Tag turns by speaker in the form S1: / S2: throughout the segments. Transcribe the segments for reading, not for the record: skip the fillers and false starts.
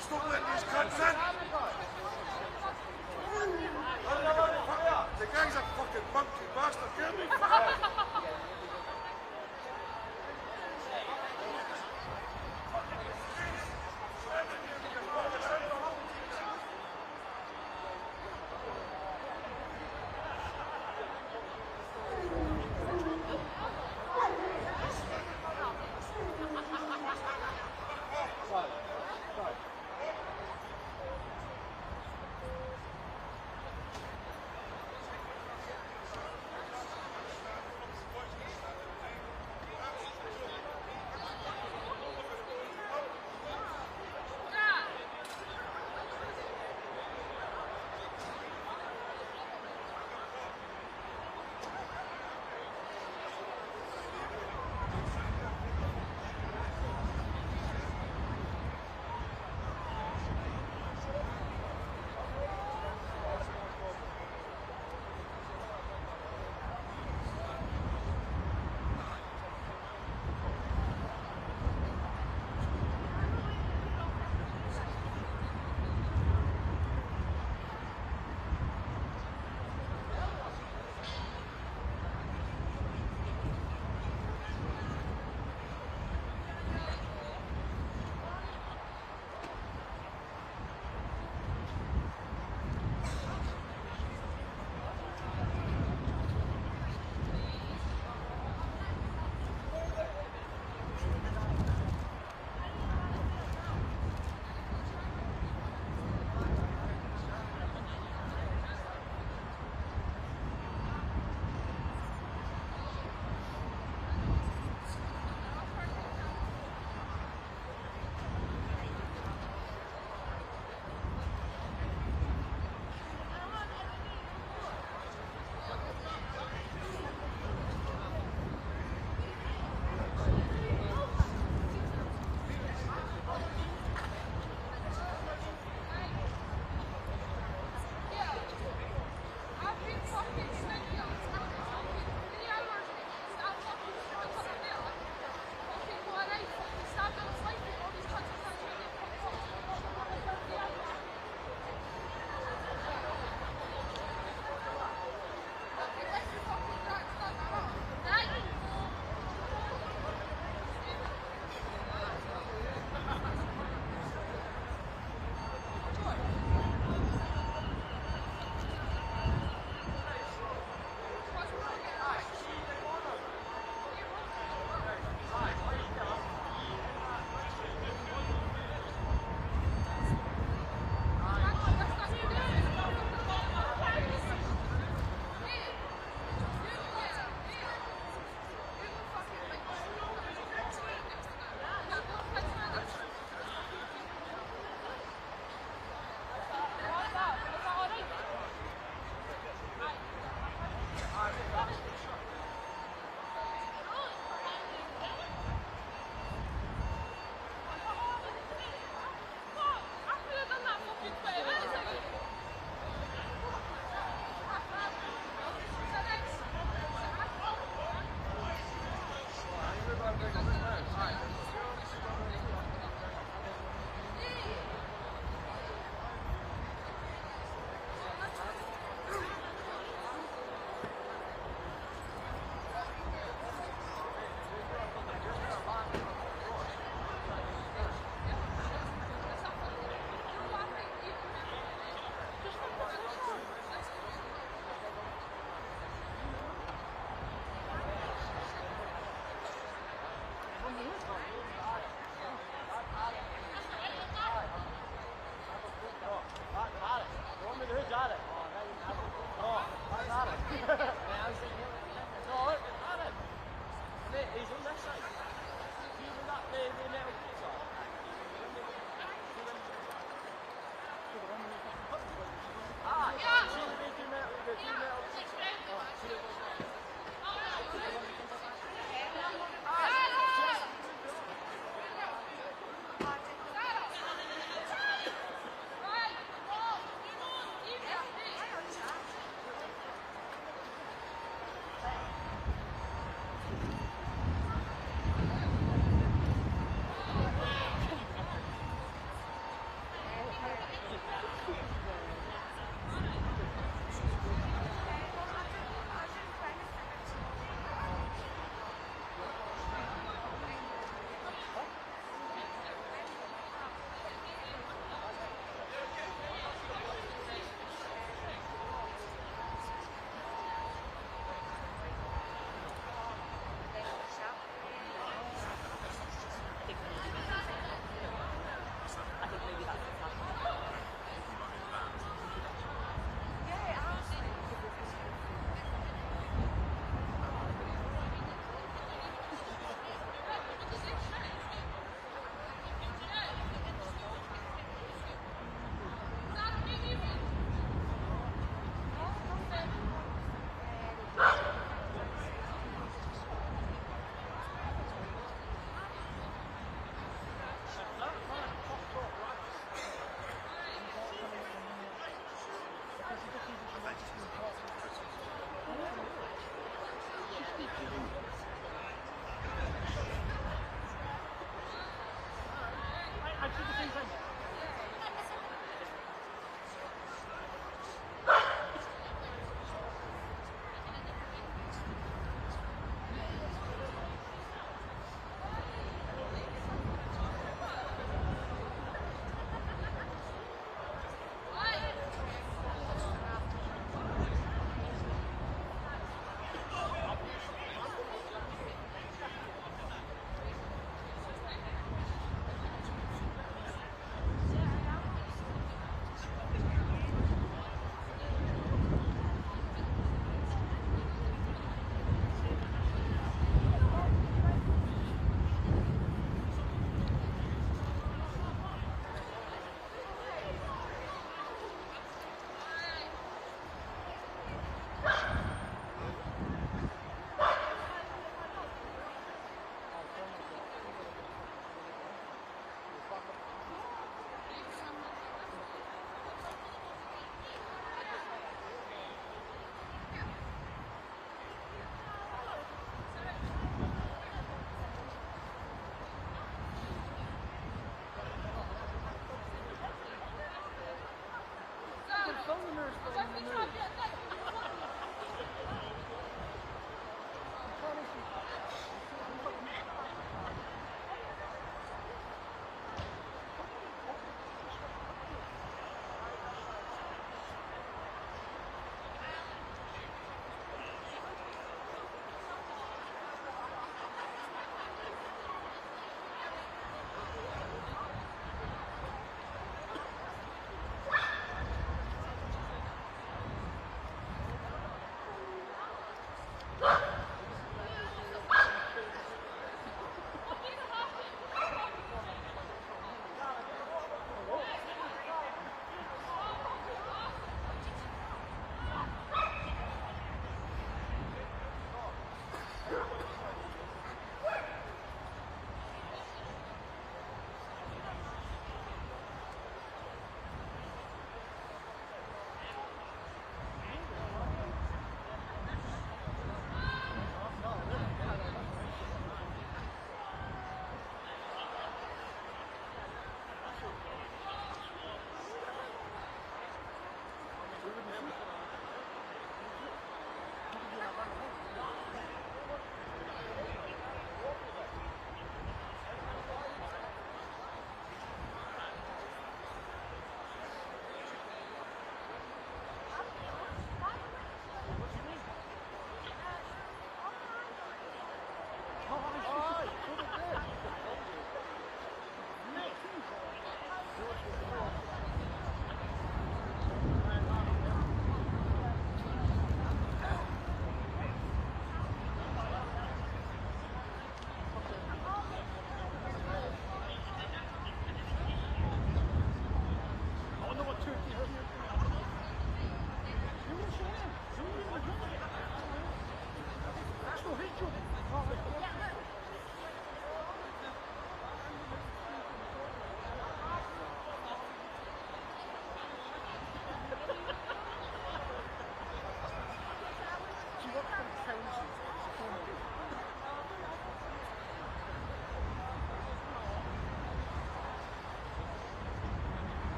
S1: Stop letting these cunts in. The guy's a fucking monkey bastard, get me?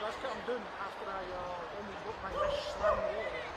S2: That's what I'm doing after I almost broke my wrist slamming the wall.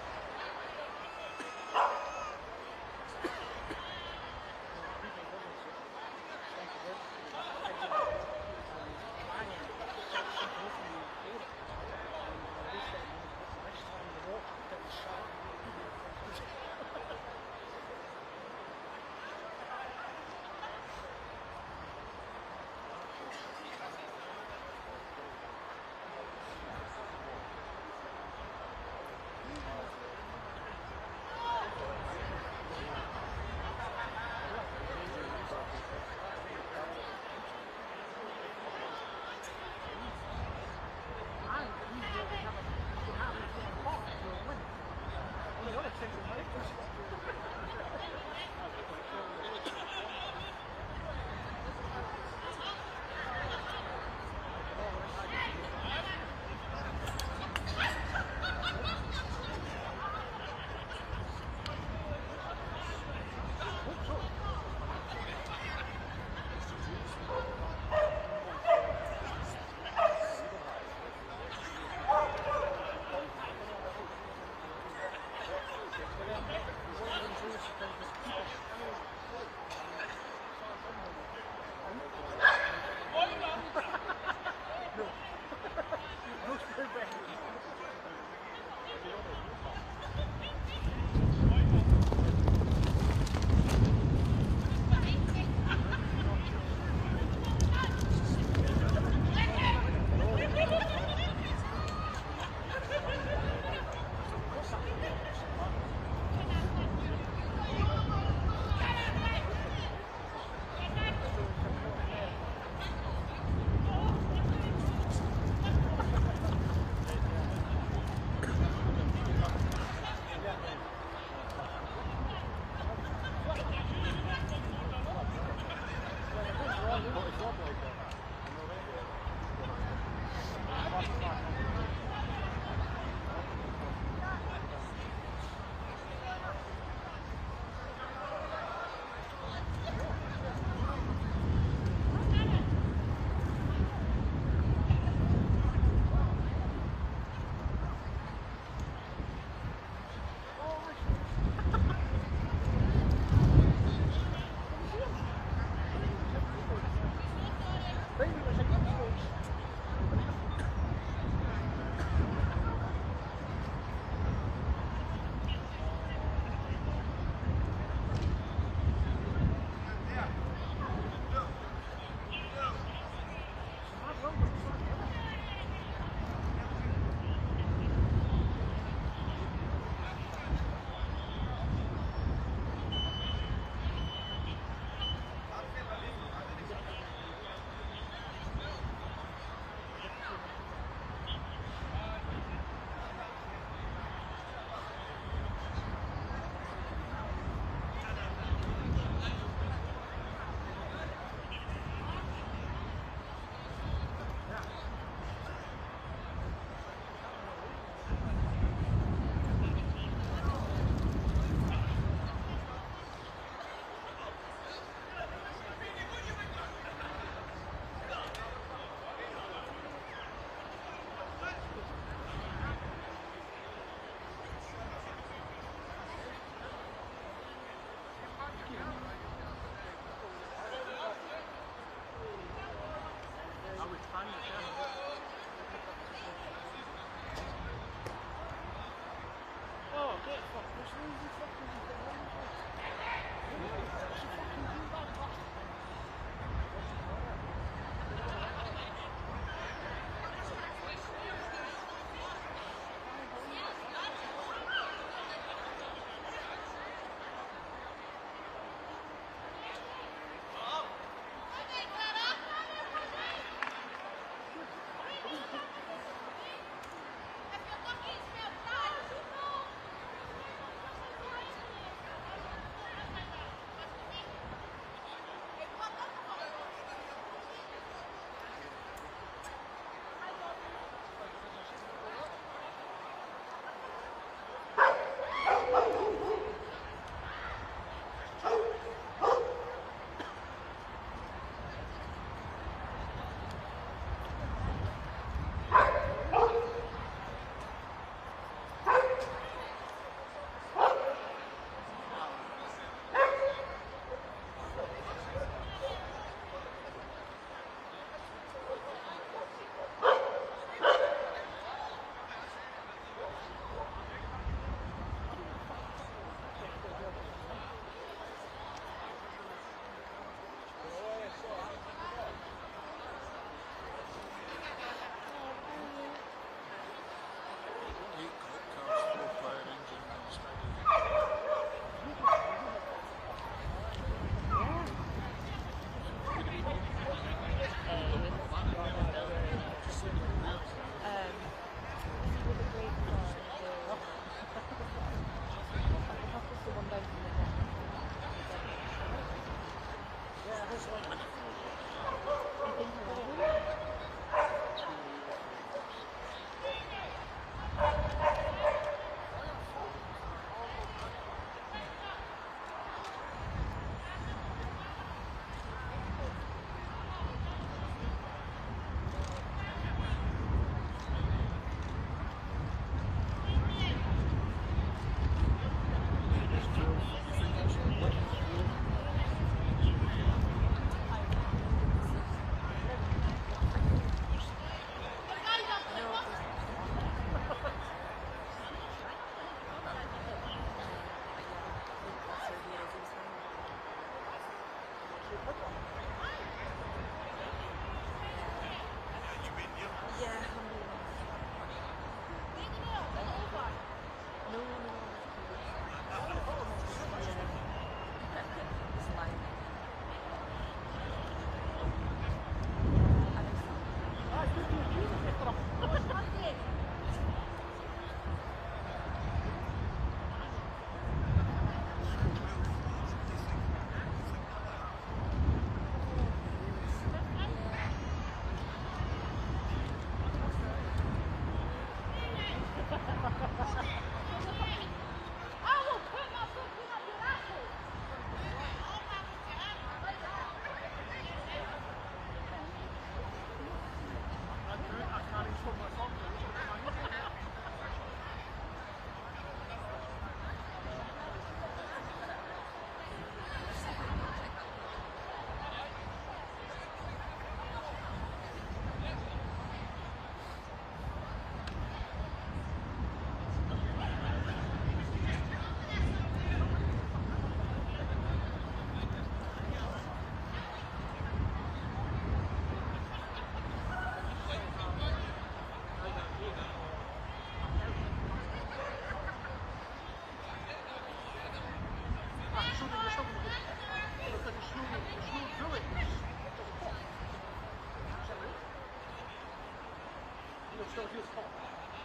S2: just hot.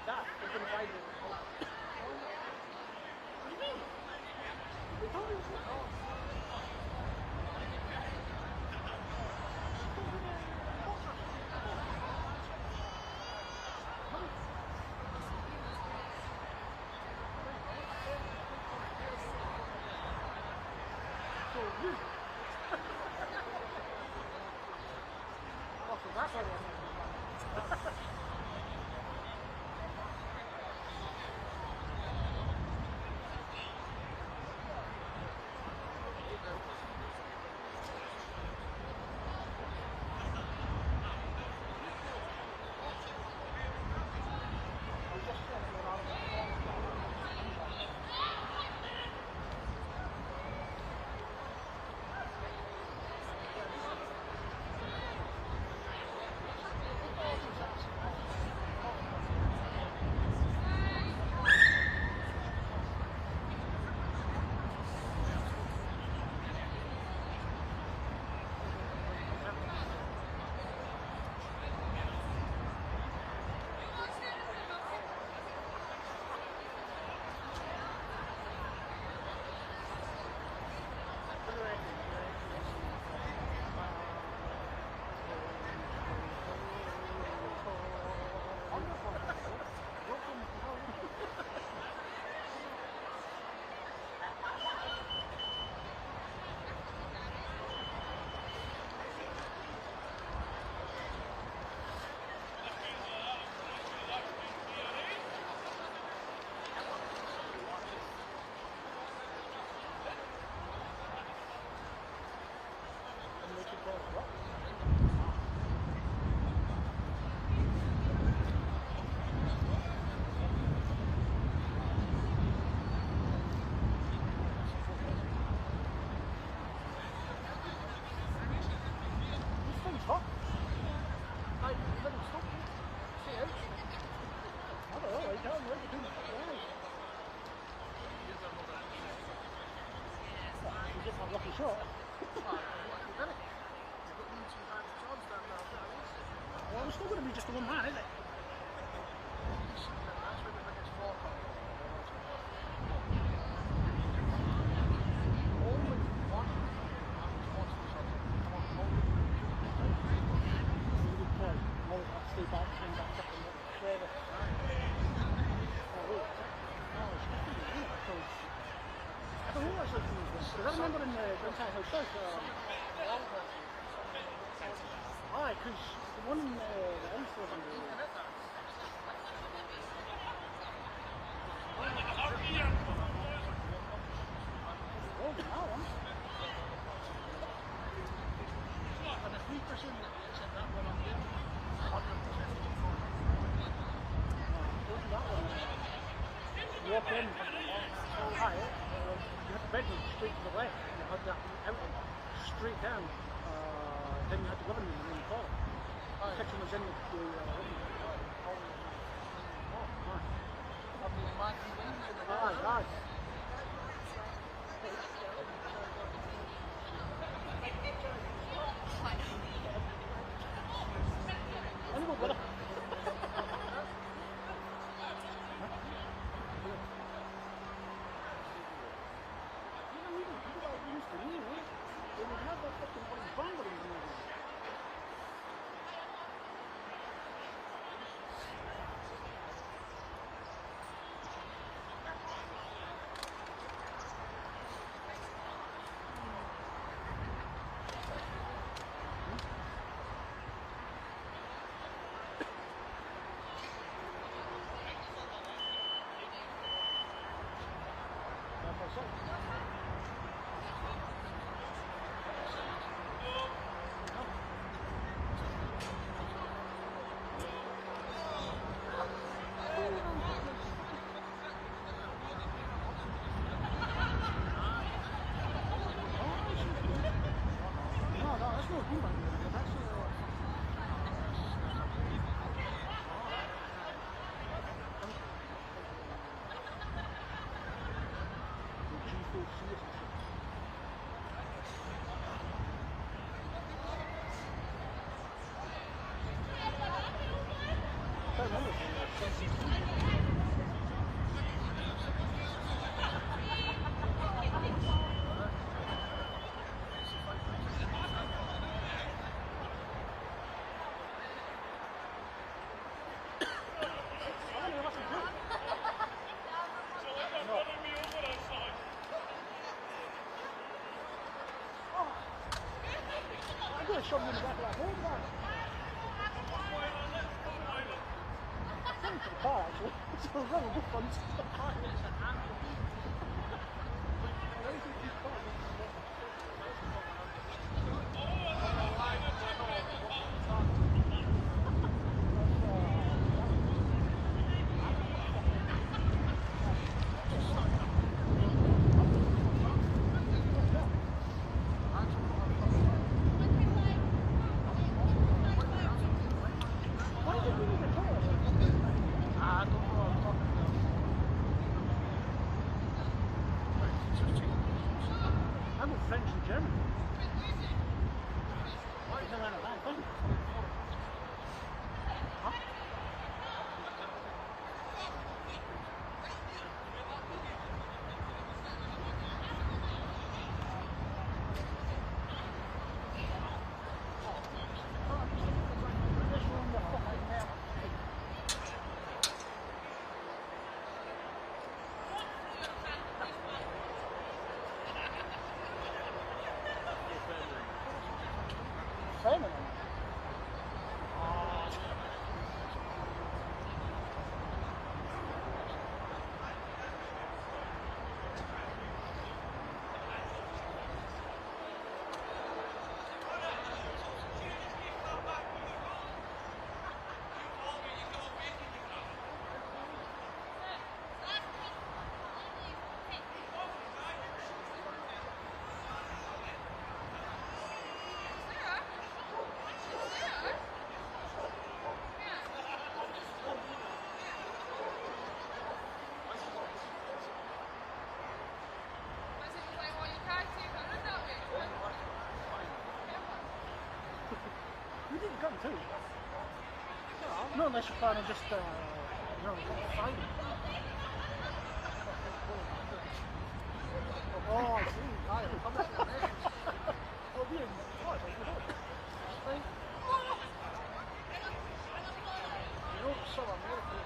S2: That is going to find it. What do you mean? They told me it's not hot. That's what lucky shot. Well, it's still going to be just the one man, isn't it? Because I remember in the Inside House South, aye, because the one in the ice was on the... Oh, that one. And the 3% said that one on there, 100%. That one. Walk in, high, you had the bedroom straight to the left, and you had that out straight down. Then you had the living room in the corner. The kitchen was in the living room. Aye. Anyway, brother. I remember. I shot him in the back of that motorbike. To the car actually. So I was running good fun. French and German. Why is there that thing? Huh? Framing them. You didn't come too. No, unless you're planning just, fighting. Oh, I see. Come back there. Oh, yeah. You know, so American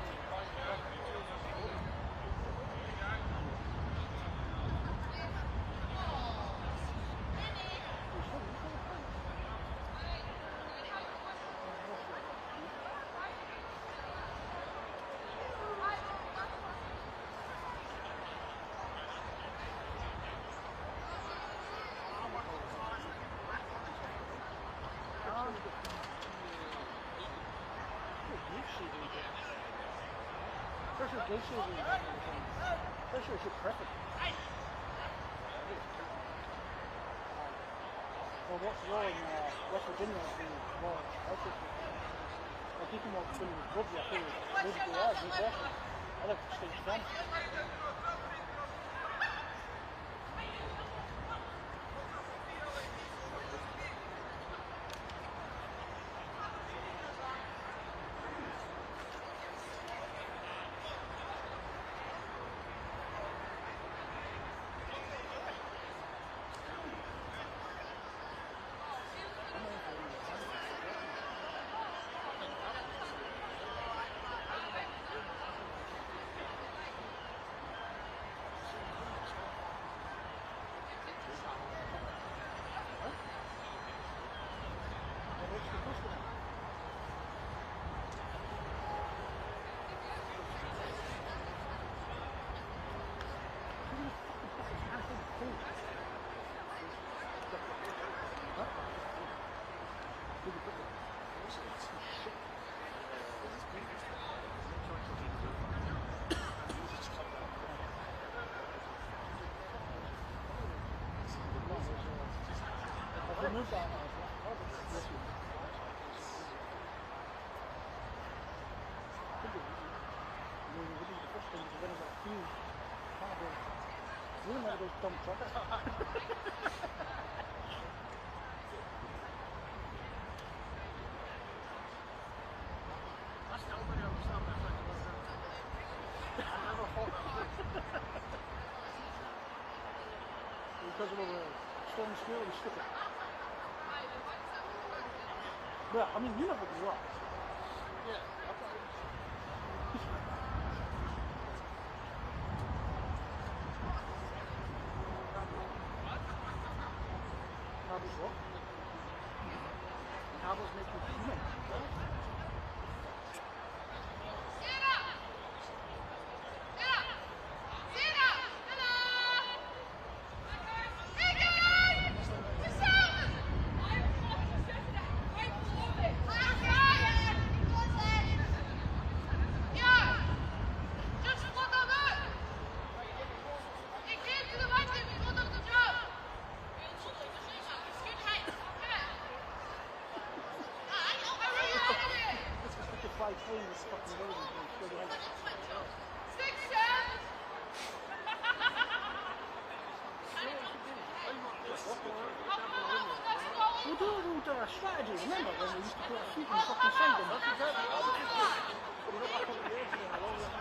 S2: Especially this season, especially if you're prepping. Well, what's wrong in West Virginia is the war outfit. I keep them all filling with gloves, I feel like they are, they're awesome. I like to stay strong. Moved that now. Because of a strong school and stick it. Well, I mean, you know what you are. Yeah. How does what? Carbos make you human. We'll do a little strategy, remember when we used to put a feet in the fucking sand and that's exactly what we did. We look back on the edge and all that.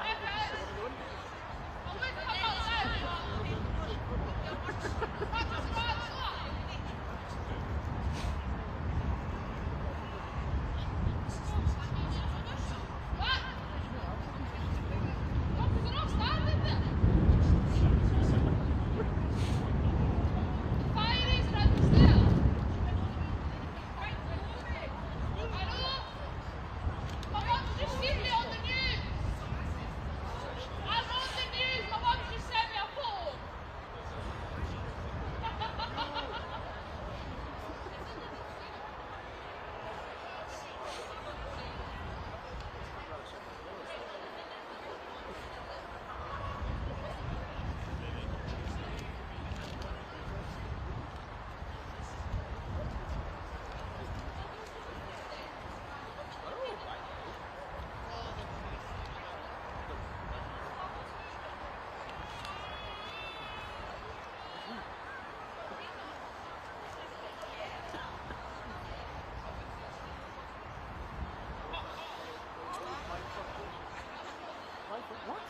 S2: What?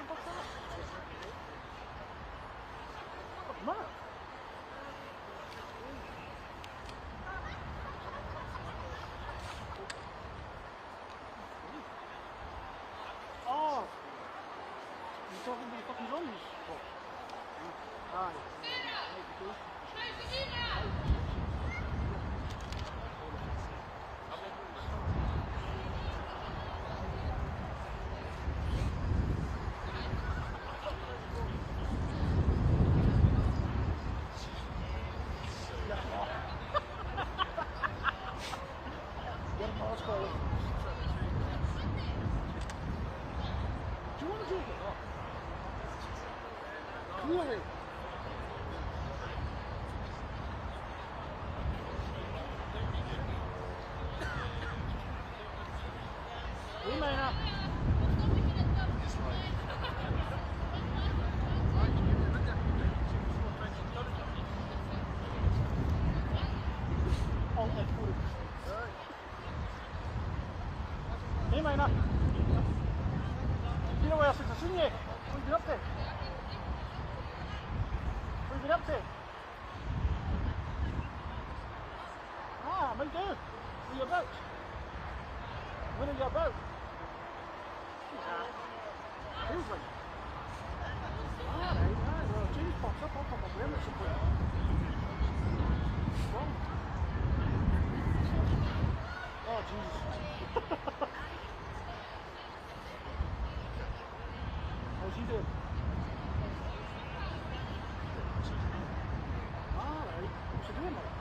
S2: What's that? What, Mark? Oh! You're talking about the fucking zombies? Aye. Really? We may not. Oh, that's good. We may not. You know where else it's a senior? What have you been up to? What have you been up to? Ah, me too. Where are you about? When are you about? Tuesday. Alright, well, if James pops up, I'll come up with him at some point. What's wrong? Oh, Jesus. How's he doing? Alright, what's he doing, mate?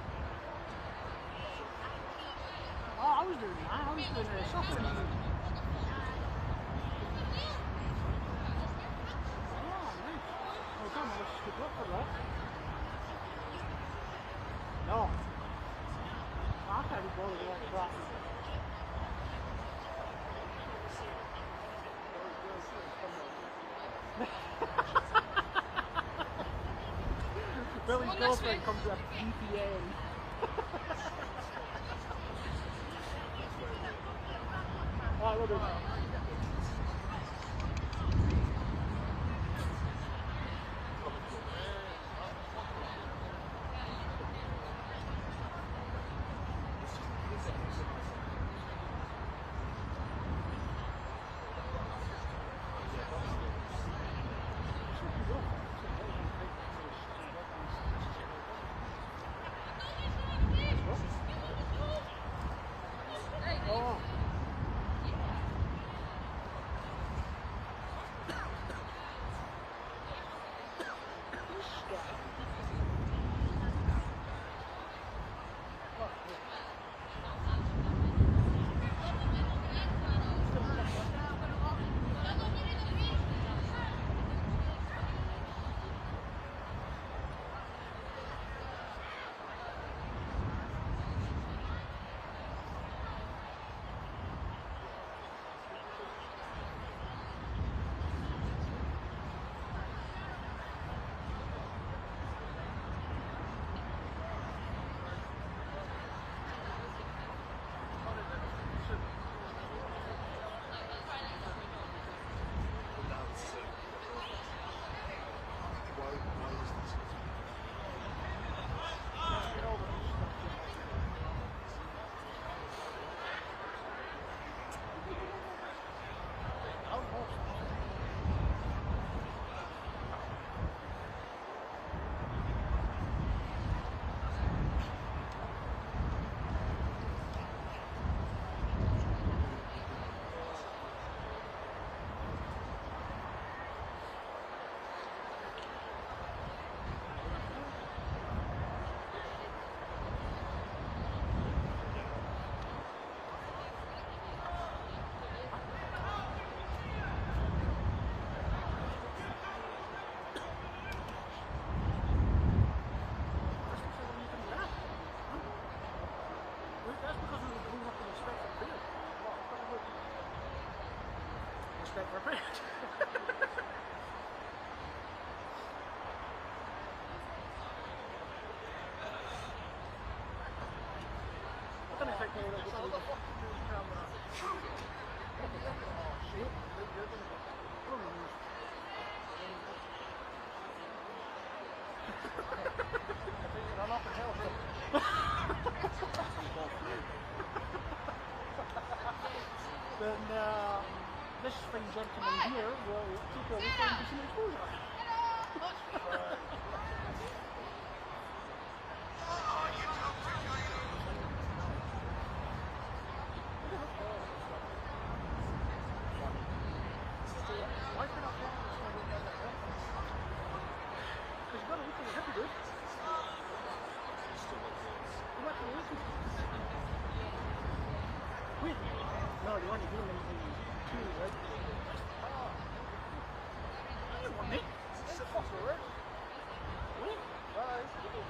S2: Oh, I was doing soccer. Oh, nice. Well done, let's good luck for that. No. I can't be bothered with that crap. Billy's girlfriend comes with a PPN. Alright, we'll do it. for a bit. I don't know if I can look at the camera. Oh shit. I'm not going to help him. Then this fine gentleman here will take a look and do some exposure. Why can I get this one in there? Because you've got to look at the hippie, dude. You might be looking. Wait. No, you want to do them in two, right? You want me? It's a fucker, right? Wait. Bye.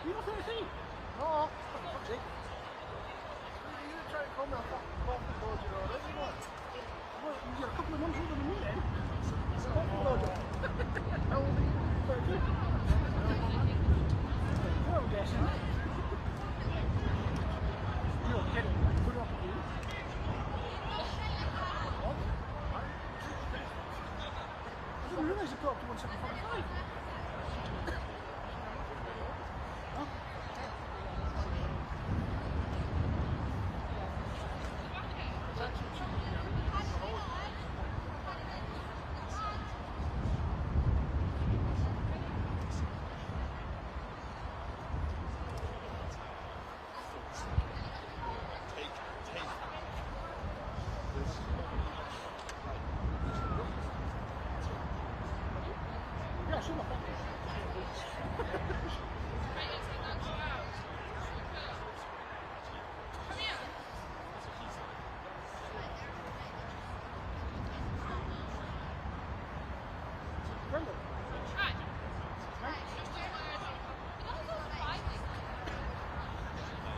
S2: You don't say anything? No. Fuck's sake. You try to call me a fucking coffee dodger or whatever you want. Well, you're a couple of months older than me then. Coffee dodger. How old are you? 32. Well, guessing. You're kidding. Put it up with you. I didn't realise it got up to 175. Huh? It's actually cheap. Yeah, sure, my friend. Brendan.
S3: Hi.
S2: Right?
S3: It also surprising.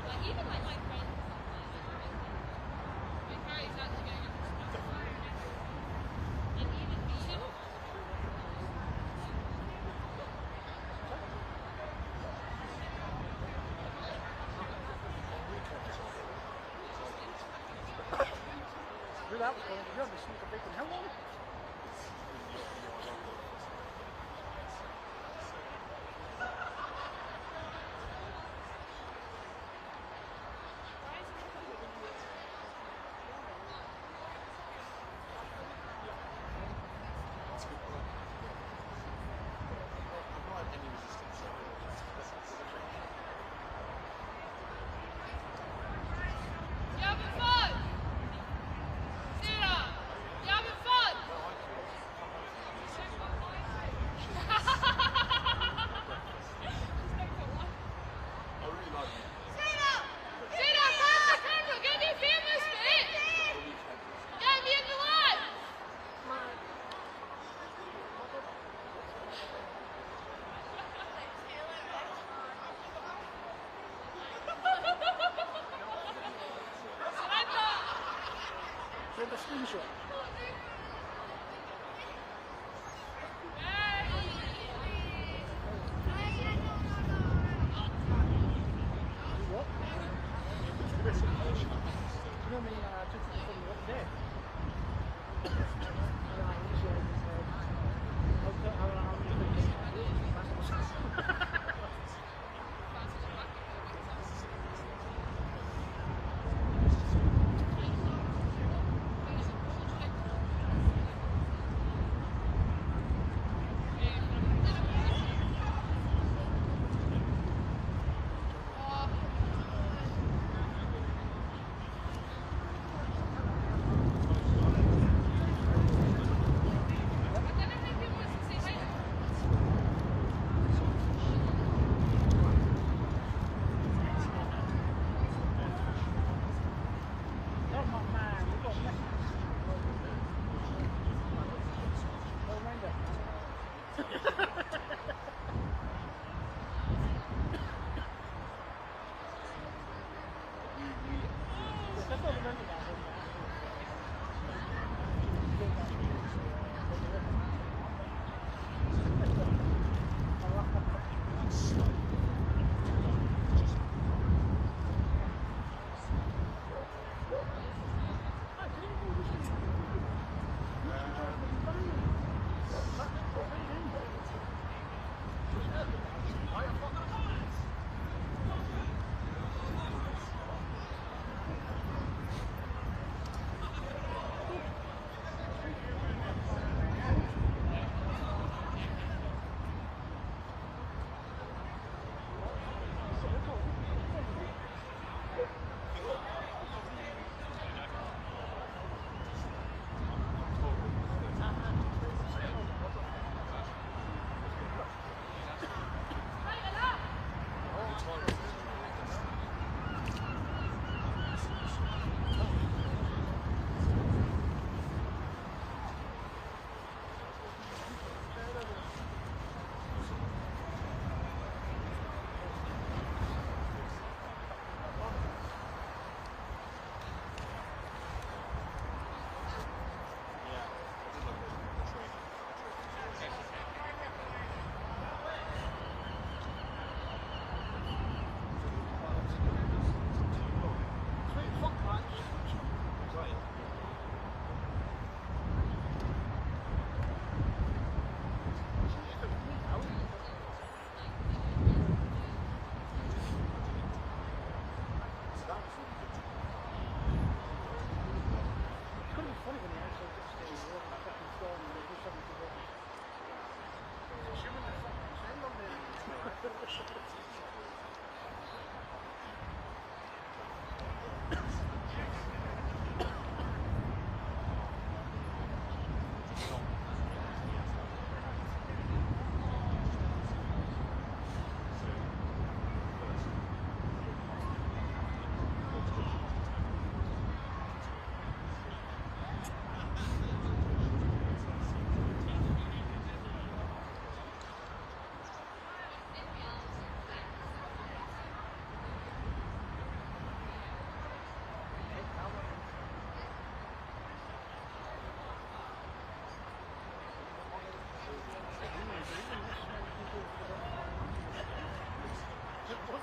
S3: Like even like my friends and stuff like that. My Harry's actually going up to stuff. And even me.
S2: Do that was going to be on the sneak of bacon. How long?
S3: You having fun? Sarah, you having fun? Sarah, pass the camera, get me famous, mate. Get me in the light.
S2: Send a screenshot. Do what? You know me, I took it from the other day.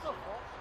S2: the fuck?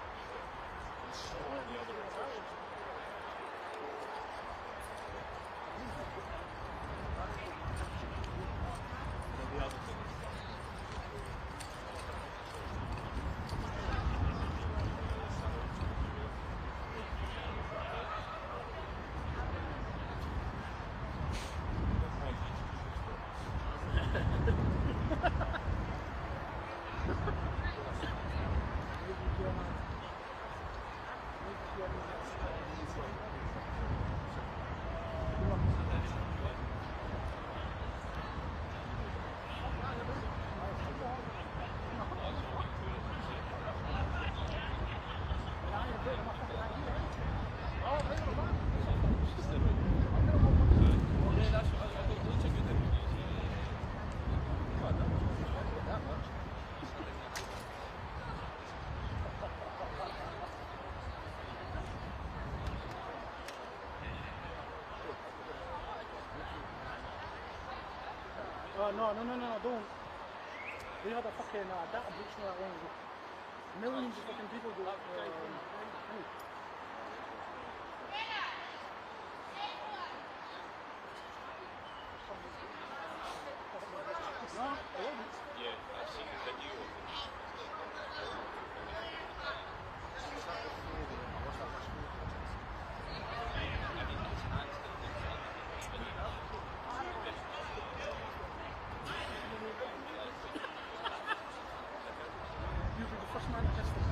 S2: No, don't. We had a fucking data breach not that long ago. Millions of fucking people go. No, I wouldn't.
S4: Yeah, I've seen the video of it. I mean, his hands
S2: You'll be the first man to test it.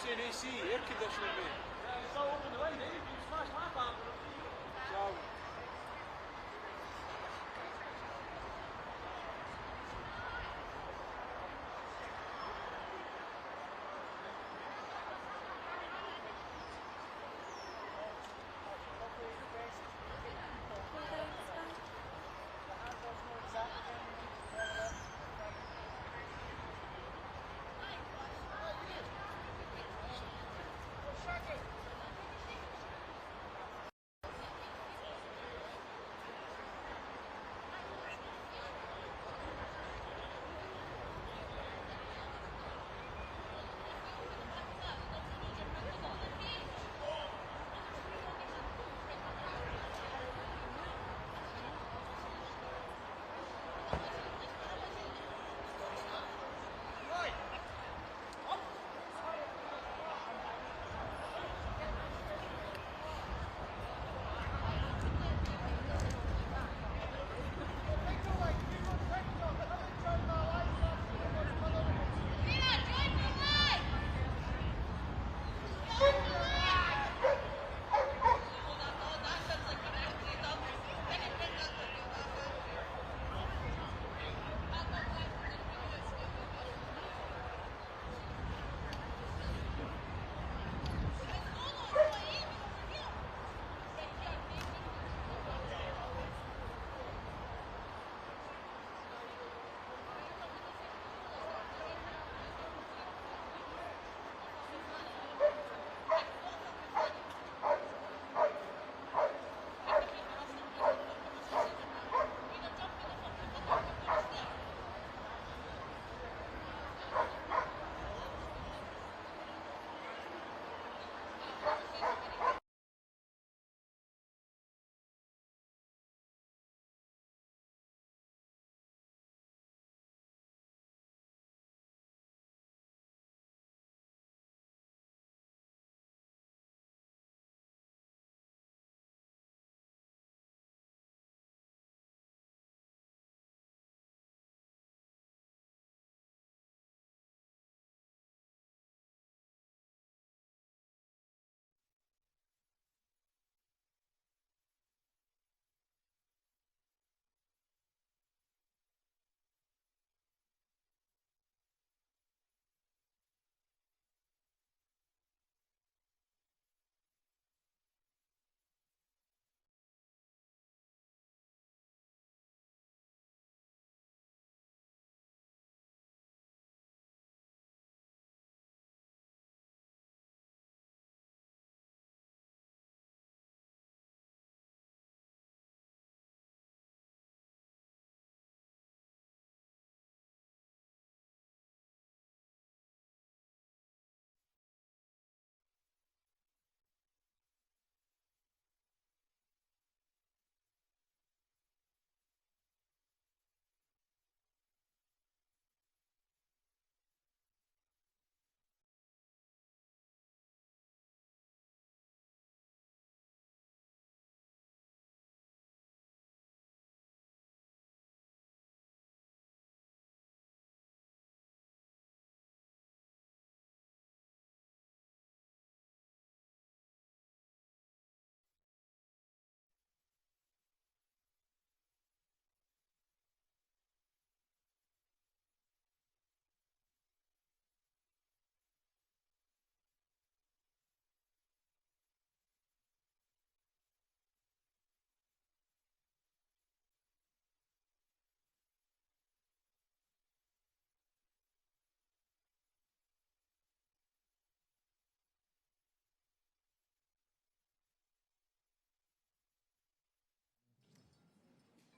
S1: saying AC, air conditioning, mate.
S2: It's all open the line, eh? You smash my bar.
S1: So,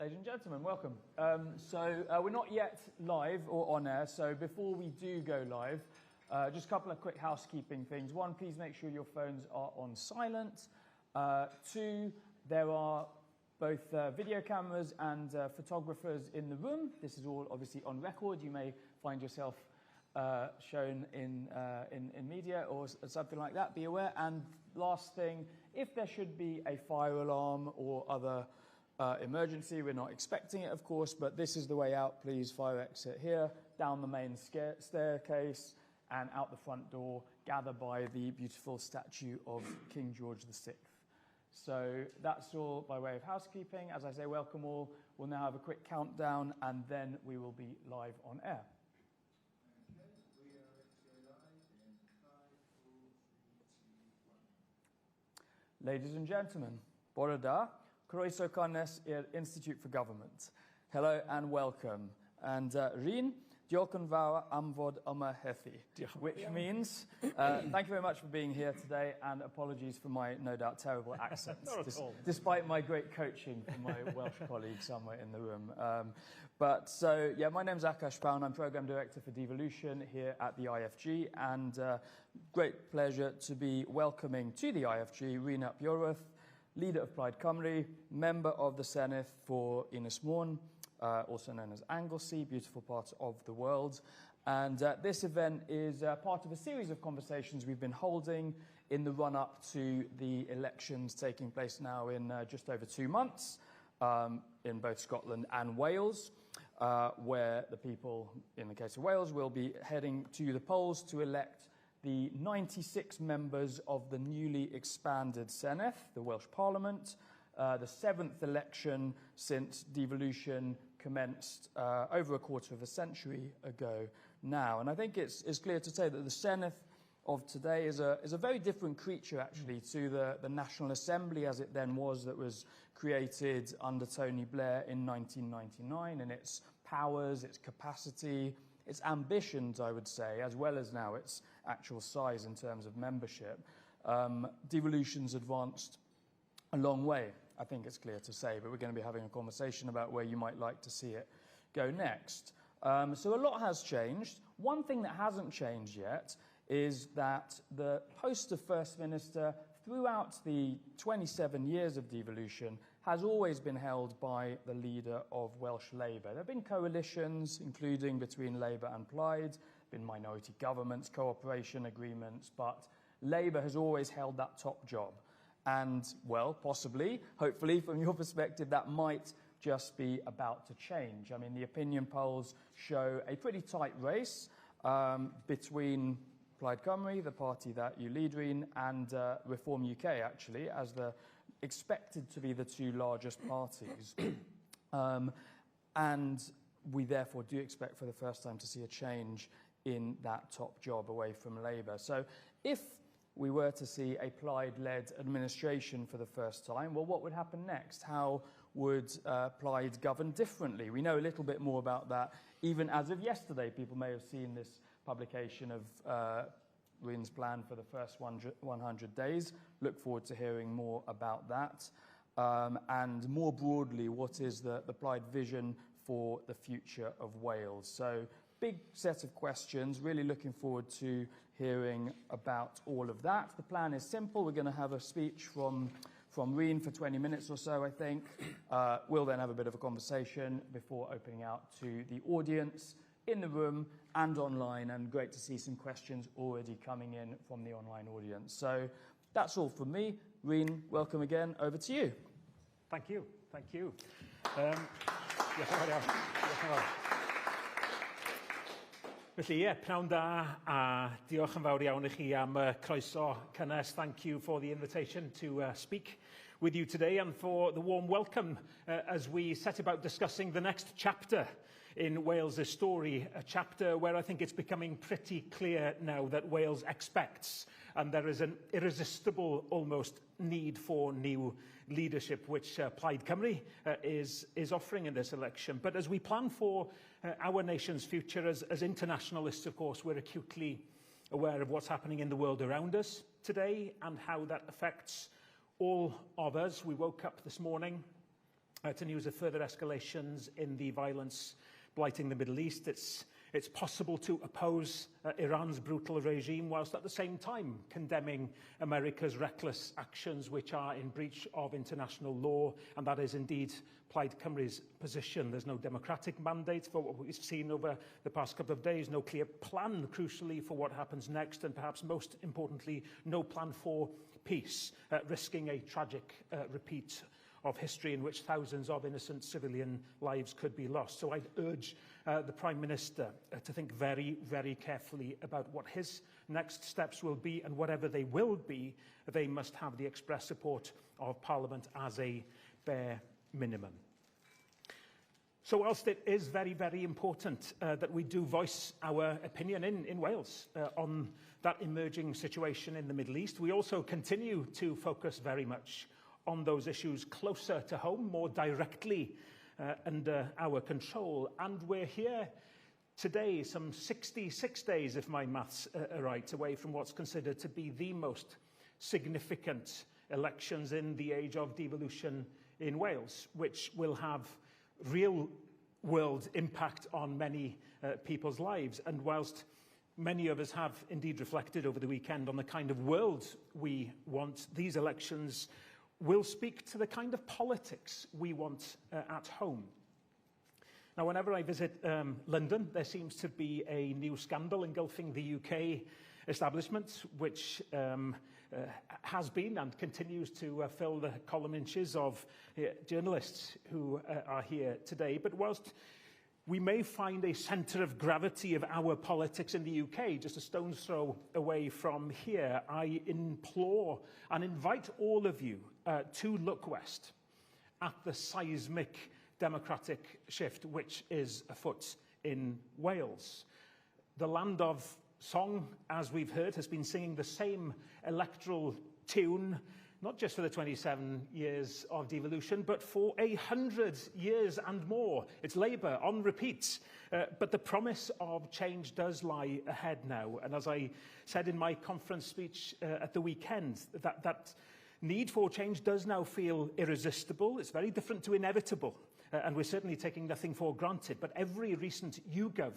S5: Ladies and gentlemen, welcome. We're not yet live or on air, so before we do go live, just a couple of quick housekeeping things. One, please make sure your phones are on silent. Two, there are both video cameras and photographers in the room. This is all obviously on record. You may find yourself shown in media or something like that. Be aware. And last thing, if there should be a fire alarm or other emergency, we're not expecting it, of course, but this is the way out. Please, fire exit here, down the main staircase, and out the front door gather by the beautiful statue of King George VI. So that's all by way of housekeeping. As I say, welcome all. We'll now have a quick countdown and then we will be live on air. Ladies and gentlemen, bore da, croeso cynnes i'r Institute for Government. Hello and welcome. And Rhin, diolch yn fawr am fod yma heddi, which means thank you very much for being here today, and apologies for my no doubt terrible accent, despite my great coaching from my Welsh colleague somewhere in the room. My name's Akash Brown. I'm Programme Director for Devolution here at the IFG, and great pleasure to be welcoming to the IFG Rhin ap Iorwerth, leader of Plaid Cymru, member of the Senedd for Ynys Môn, also known as Anglesey, beautiful part of the world. And this event is part of a series of conversations we've been holding in the run-up to the elections taking place now in just over 2 months in both Scotland and Wales, where the people, in the case of Wales, will be heading to the polls to elect the 96 members of the newly expanded Senedd, the Welsh Parliament, the 7th election since devolution commenced over a quarter of a century ago now. And I think it's clear to say that the Senedd of today is a very different creature, actually, to the National Assembly as it then was, that was created under Tony Blair in 1999, and its powers, its capacity, its ambitions, I would say, as well as now its actual size in terms of membership. Devolution's advanced a long way, I think it's clear to say, but we're going to be having a conversation about where you might like to see it go next. So a lot has changed. One thing that hasn't changed yet is that the post of First Minister throughout the 27 years of devolution has always been held by the leader of Welsh Labour. There have been coalitions, including between Labour and Plaid, been minority governments, cooperation agreements, but Labour has always held that top job. And, well, possibly, hopefully, from your perspective, that might just be about to change. I mean, the opinion polls show a pretty tight race between Plaid Cymru, the party that you lead, Rhin, and Reform UK, actually, as the expected to be the two largest parties. And we therefore do expect for the first time to see a change in that top job away from Labour. So if we were to see a Plaid-led administration for the first time, well, what would happen next? How would Plaid govern differently? We know a little bit more about that. Even as of yesterday, people may have seen this publication of Rhin's plan for the first 100 days. Look forward to hearing more about that. And more broadly, what is the Plaid vision for the future of Wales? So, big set of questions, really looking forward to hearing about all of that. The plan is simple. We're going to have a speech from Rhin for 20 minutes or so, I think. We'll then have a bit of a conversation before opening out to the audience in the room and online, and great to see some questions already coming in from the online audience. So that's all from me. Rhin, welcome again. Over to you.
S2: Thank you. Thank you. Felly, pnawn da, a diolch yn fawr iawn I chi am croeso cynnes. Thank you for the invitation to speak with you today and for the warm welcome as we set about discussing the next chapter in Wales' story, a chapter where I think it's becoming pretty clear now that Wales expects, and there is an irresistible almost need for new leadership, which Plaid Cymru is offering in this election. But as we plan for our nation's future as internationalists, of course, we're acutely aware of what's happening in the world around us today and how that affects all of us. We woke up this morning to news of further escalations in the violence blighting the Middle East. It's possible to oppose Iran's brutal regime whilst at the same time condemning America's reckless actions, which are in breach of international law, and that is indeed Plaid Cymru's position. There's no democratic mandate for what we've seen over the past couple of days, no clear plan, crucially, for what happens next, and perhaps most importantly, no plan for peace, risking a tragic repeat
S6: of history in which thousands of innocent civilian lives could be lost. So I'd urge the Prime Minister to think very, very carefully about what his next steps will be, and whatever they will be, they must have the express support of Parliament as a bare minimum. So whilst it is very, very important that we do voice our opinion in Wales on that emerging situation in the Middle East, we also continue to focus very much on those issues closer to home, more directly under our control. And we're here today, some 66 days, if my maths are right, away from what's considered to be the most significant elections in the age of devolution in Wales, which will have real world impact on many people's lives. And whilst many of us have indeed reflected over the weekend on the kind of world we want, these elections will speak to the kind of politics we want at home. Now, whenever I visit London, there seems to be a new scandal engulfing the UK establishment, which has been and continues to fill the column inches of journalists who are here today. But whilst we may find a centre of gravity of our politics in the UK just a stone's throw away from here, I implore and invite all of you to look west at the seismic democratic shift which is afoot in Wales. The land of song, as we've heard, has been singing the same electoral tune, not just for the 27 years of devolution, but for 100 years and more. It's Labour on repeat. But the promise of change does lie ahead now. And as I said in my conference speech at the weekend, that need for change does now feel irresistible. It's very different to inevitable. And we're certainly taking nothing for granted. But every recent YouGov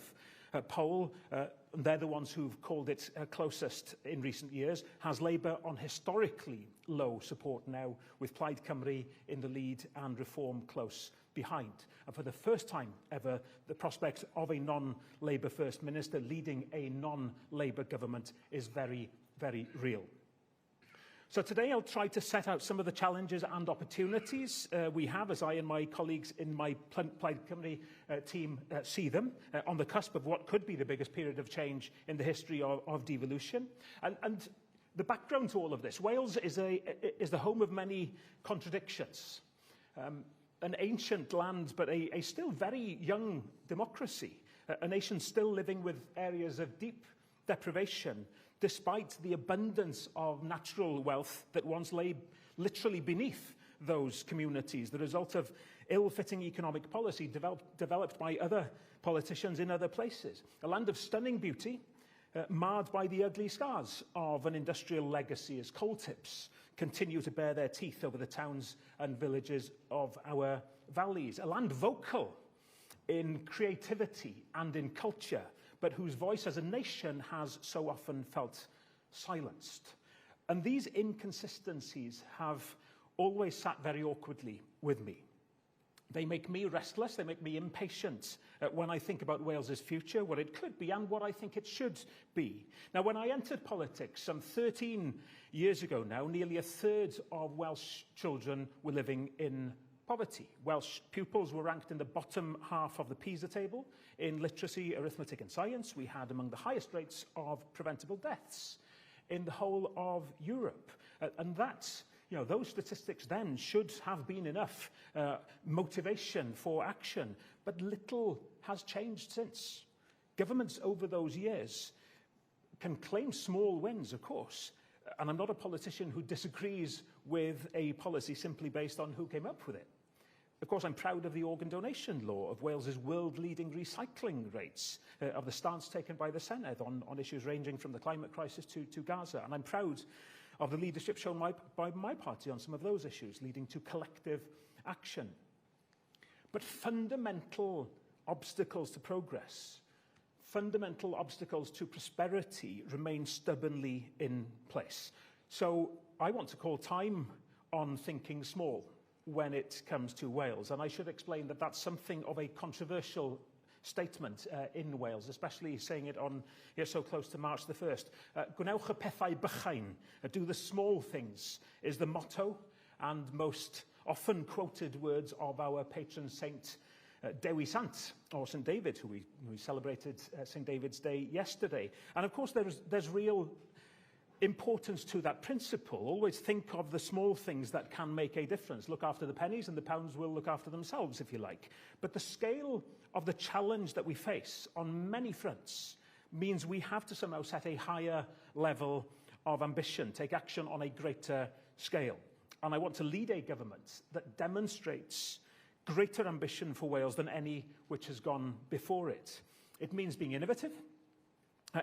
S6: poll, and they're the ones who've called it closest in recent years, has Labour on historically low support now, with Plaid Cymru in the lead and Reform close behind. And for the first time ever, the prospect of a non-Labour First Minister leading a non-Labour government is very, very real. So today I'll try to set out some of the challenges and opportunities we have, as I and my colleagues in my Plaid Cymru team see them, on the cusp of what could be the biggest period of change in the history of devolution. And the background to all of this: Wales is the home of many contradictions. An ancient land, but a still very young democracy. A nation still living with areas of deep deprivation, despite the abundance of natural wealth that once lay literally beneath those communities, the result of ill-fitting economic policy developed by other politicians in other places. A land of stunning beauty, marred by the ugly scars of an industrial legacy as coal tips continue to bear their teeth over the towns and villages of our valleys. A land vocal in creativity and in culture, but whose voice as a nation has so often felt silenced. And these inconsistencies have always sat very awkwardly with me. They make me restless, they make me impatient when I think about Wales's future, what it could be and what I think it should be. Now, when I entered politics some 13 years ago now, nearly a third of Welsh children were living in poverty. Welsh pupils were ranked in the bottom half of the PISA table. In literacy, arithmetic and science, we had among the highest rates of preventable deaths in the whole of Europe. And that's, those statistics then should have been enough motivation for action. But little has changed since. Governments over those years can claim small wins, of course. And I'm not a politician who disagrees with a policy simply based on who came up with it. Of course, I'm proud of the organ donation law, of Wales's world-leading recycling rates, of the stance taken by the Senedd on issues ranging from the climate crisis to Gaza. And I'm proud of the leadership shown by my party on some of those issues, leading to collective action. But fundamental obstacles to progress, fundamental obstacles to prosperity remain stubbornly in place. So I want to call time on thinking small when it comes to Wales. And I should explain that that's something of a controversial statement in Wales, especially saying it on so close to March the 1st. Gwnewch y pethau bychain, do the small things, is the motto and most often quoted words of our patron saint, Dewi Sant, or St. David, who we celebrated St. David's Day yesterday. And of course, there's real importance to that principle. Always think of the small things that can make a difference. Look after the pennies and the pounds will look after themselves, if you like. But the scale of the challenge that we face on many fronts means we have to somehow set a higher level of ambition, take action on a greater scale. And I want to lead a government that demonstrates greater ambition for Wales than any which has gone before it. It means being innovative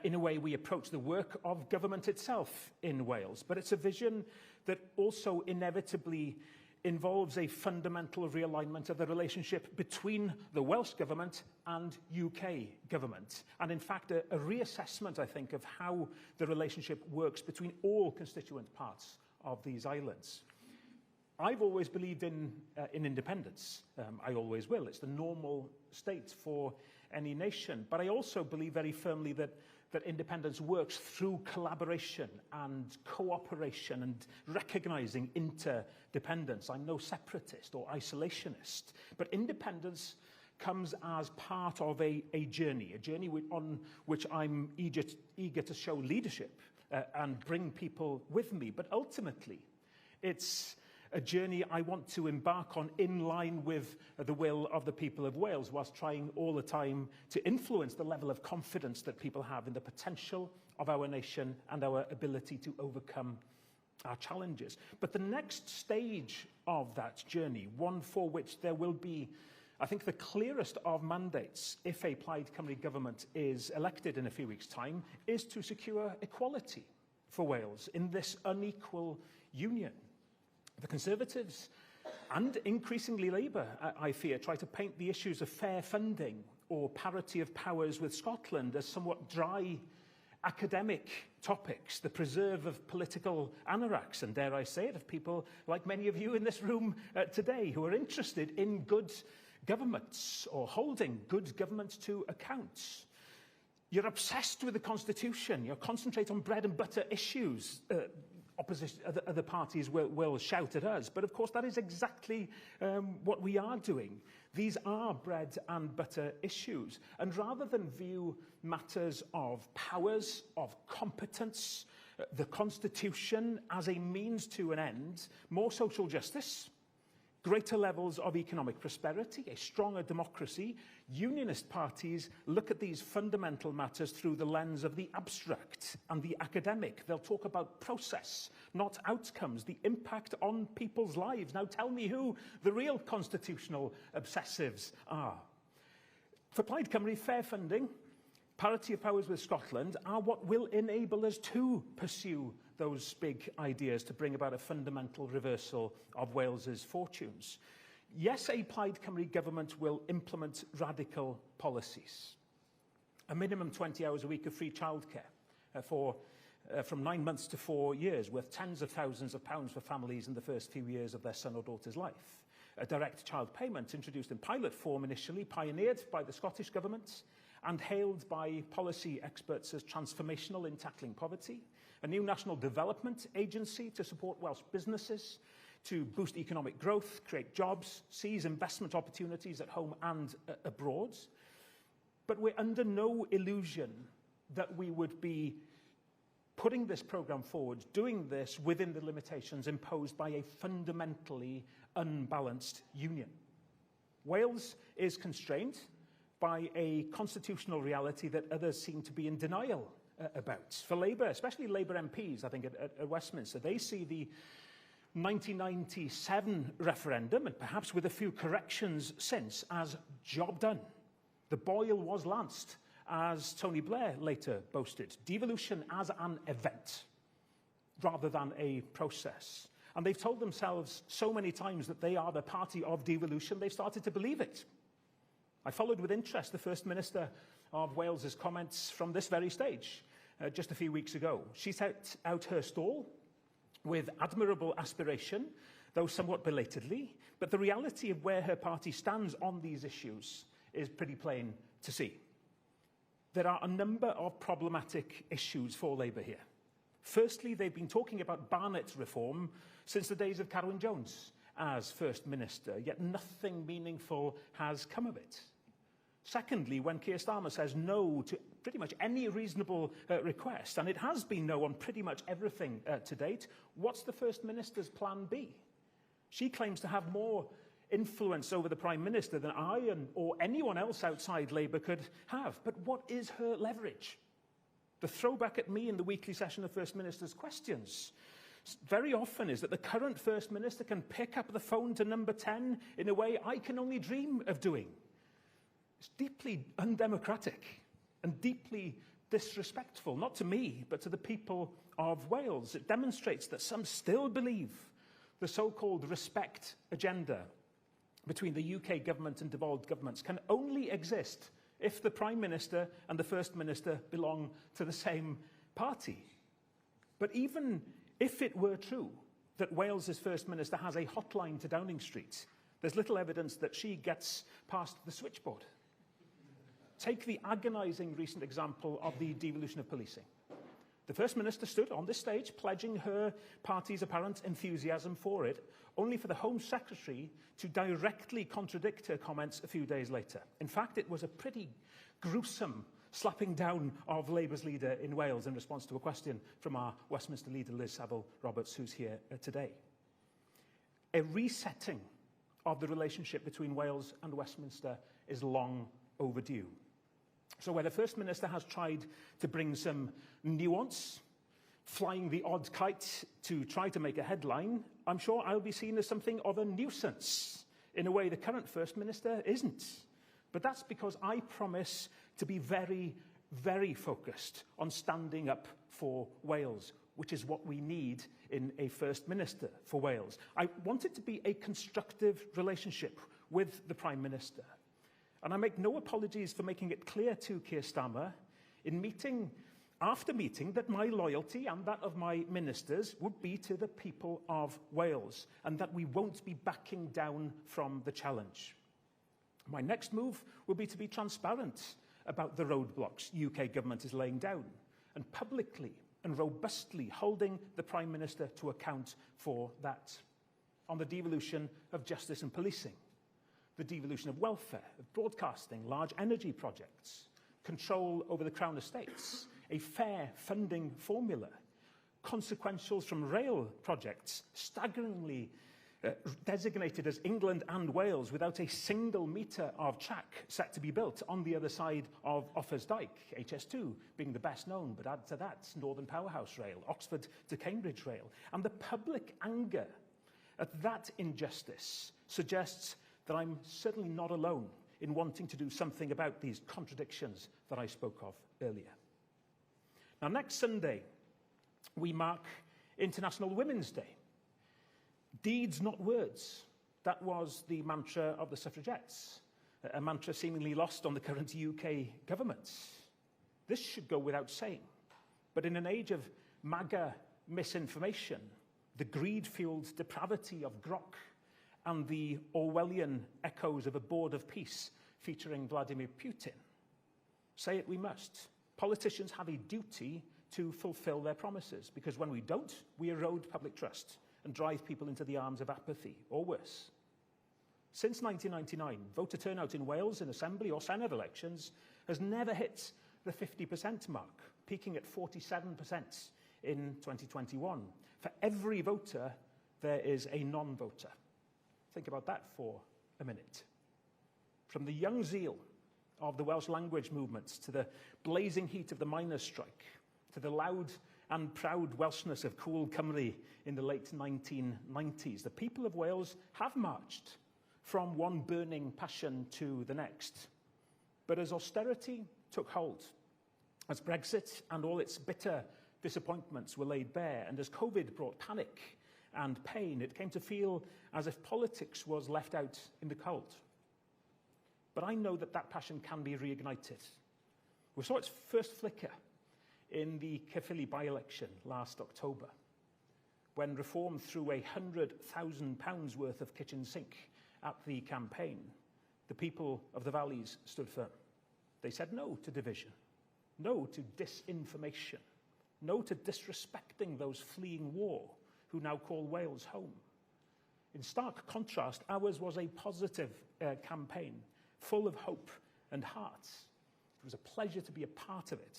S6: in a way we approach the work of government itself in Wales. But it's a vision that also inevitably involves a fundamental realignment of the relationship between the Welsh government and UK government. And in fact, a reassessment, I think, of how the relationship works between all constituent parts of these islands. I've always believed in independence. I always will. It's the normal state for any nation. But I also believe very firmly that independence works through collaboration and cooperation and recognizing interdependence. I'm no separatist or isolationist. But independence comes as part of a journey on which I'm eager to show leadership and bring people with me. But ultimately, it's a journey I want to embark on in line with the will of the people of Wales, whilst trying all the time to influence the level of confidence that people have in the potential of our nation and our ability to overcome our challenges. But the next stage of that journey, one for which there will be, I think, the clearest of mandates if a Plaid Cymru government is elected in a few weeks' time, is to secure equality for Wales in this unequal union. The Conservatives and increasingly Labour, I fear, try to paint the issues of fair funding or parity of powers with Scotland as somewhat dry academic topics, the preserve of political anoraks, and dare I say it, of people like many of you in this room today who are interested in good governments or holding good governments to account. You're obsessed with the Constitution. You concentrate on bread and butter issues. Opposition, other parties will shout at us. But of course, that is exactly what we are doing. These are bread and butter issues. And rather than view matters of powers, of competence, the Constitution as a means to an end, more social justice, greater levels of economic prosperity, a stronger democracy, unionist parties look at these fundamental matters through the lens of the abstract and the academic. They'll talk about process, not outcomes, the impact on people's lives. Now tell me who the real constitutional obsessives are. For Plaid Cymru, fair funding, parity of powers with Scotland are what will enable us to pursue those big ideas to bring about a fundamental reversal of Wales's fortunes. Yes, a Plaid Cymru government will implement radical policies. A minimum 20 hours a week of free childcare from 9 months to 4 years, worth tens of thousands of pounds for families in the first few years of their son or daughter's life. A direct child payment introduced in pilot form initially, pioneered by the Scottish government and hailed by policy experts as transformational in tackling poverty. A new national development agency to support Welsh businesses, to boost economic growth, create jobs, seize investment opportunities at home and abroad. But we're under no illusion that we would be putting this programme forward, doing this within the limitations imposed by a fundamentally unbalanced union. Wales is constrained by a constitutional reality that others seem to be in denial about. For Labour, especially Labour MPs, I think, at Westminster, they see the 1997 referendum, and perhaps with a few corrections since, as job done. The boil was lanced, as Tony Blair later boasted. Devolution as an event, rather than a process. And they've told themselves so many times that they are the party of devolution, they've started to believe it. I followed with interest the First Minister of Wales's comments from this very stage just a few weeks ago. She set out her stall with admirable aspiration, though somewhat belatedly, but the reality of where her party stands on these issues is pretty plain to see. There are a number of problematic issues for Labour here. Firstly, they've been talking about Barnett reform since the days of Carwyn Jones, as First Minister, yet nothing meaningful has come of it. Secondly, when Keir Starmer says no to pretty much any reasonable request, and it has been no on pretty much everything to date, what's the First Minister's plan B? She claims to have more influence over the Prime Minister than I or anyone else outside Labour could have. But what is her leverage? The throwback at me in the weekly session of First Minister's Questions very often is that the current First Minister can pick up the phone to number 10 in a way I can only dream of doing. It's deeply undemocratic and deeply disrespectful, not to me, but to the people of Wales. It demonstrates that some still believe the so-called respect agenda between the UK government and devolved governments can only exist if the Prime Minister and the First Minister belong to the same party. But even if it were true that Wales's First Minister has a hotline to Downing Street, there's little evidence that she gets past the switchboard. Take the agonising recent example of the devolution of policing. The First Minister stood on this stage pledging her party's apparent enthusiasm for it, only for the Home Secretary to directly contradict her comments a few days later. In fact, it was a pretty gruesome slapping down of Labour's leader in Wales in response to a question from our Westminster leader, Liz Saville-Roberts, who's here today. A resetting of the relationship between Wales and Westminster is long overdue. So where the First Minister has tried to bring some nuance, flying the odd kite to try to make a headline, I'm sure I'll be seen as something of a nuisance in a way the current First Minister isn't. But that's because I promise to be very, very focused on standing up for Wales, which is what we need in a First Minister for Wales. I want it to be a constructive relationship with the Prime Minister. And I make no apologies for making it clear to Keir Starmer in meeting after meeting that my loyalty and that of my ministers would be to the people of Wales and that we won't be backing down from the challenge. My next move will be to be transparent about the roadblocks UK government is laying down and publicly and robustly holding the Prime Minister to account for that. On the devolution of justice and policing, the devolution of welfare, of broadcasting, large energy projects, control over the Crown estates, a fair funding formula, consequentials from rail projects, staggeringly designated as England and Wales without a single metre of track set to be built on the other side of Offa's Dyke, HS2 being the best known, but add to that Northern Powerhouse Rail, Oxford to Cambridge Rail. And the public anger at that injustice suggests that I'm certainly not alone in wanting to do something about these contradictions that I spoke of earlier. Now, next Sunday, we mark International Women's Day. Deeds, not words. That was the mantra of the suffragettes, a mantra seemingly lost on the current UK government. This should go without saying. But in an age of MAGA misinformation, the greed-fueled depravity of grok, and the Orwellian echoes of a board of peace featuring Vladimir Putin, say it we must. Politicians have a duty to fulfill their promises, because when we don't, we erode public trust and drive people into the arms of apathy, or worse. Since 1999, voter turnout in Wales in Assembly or Senedd elections has never hit the 50% mark, peaking at 47% in 2021. For every voter, there is a non-voter. Think about that for a minute. From the young zeal of the Welsh language movements to the blazing heat of the miners' strike, to the loud and proud Welshness of Cool Cymru in the late 1990s, the people of Wales have marched from one burning passion to the next. But as austerity took hold, as Brexit and all its bitter disappointments were laid bare, and as COVID brought panic and pain, it came to feel as if politics was left out in the cold. But I know that that passion can be reignited. We saw its first flicker in the Caerphilly by-election last October, when Reform threw £100,000 worth of kitchen sink at the campaign. The people of the valleys stood firm. They said no to division, no to disinformation, no to disrespecting those fleeing war who now call Wales home. In stark contrast, ours was a positive campaign, full of hope and heart. It was a pleasure to be a part of it.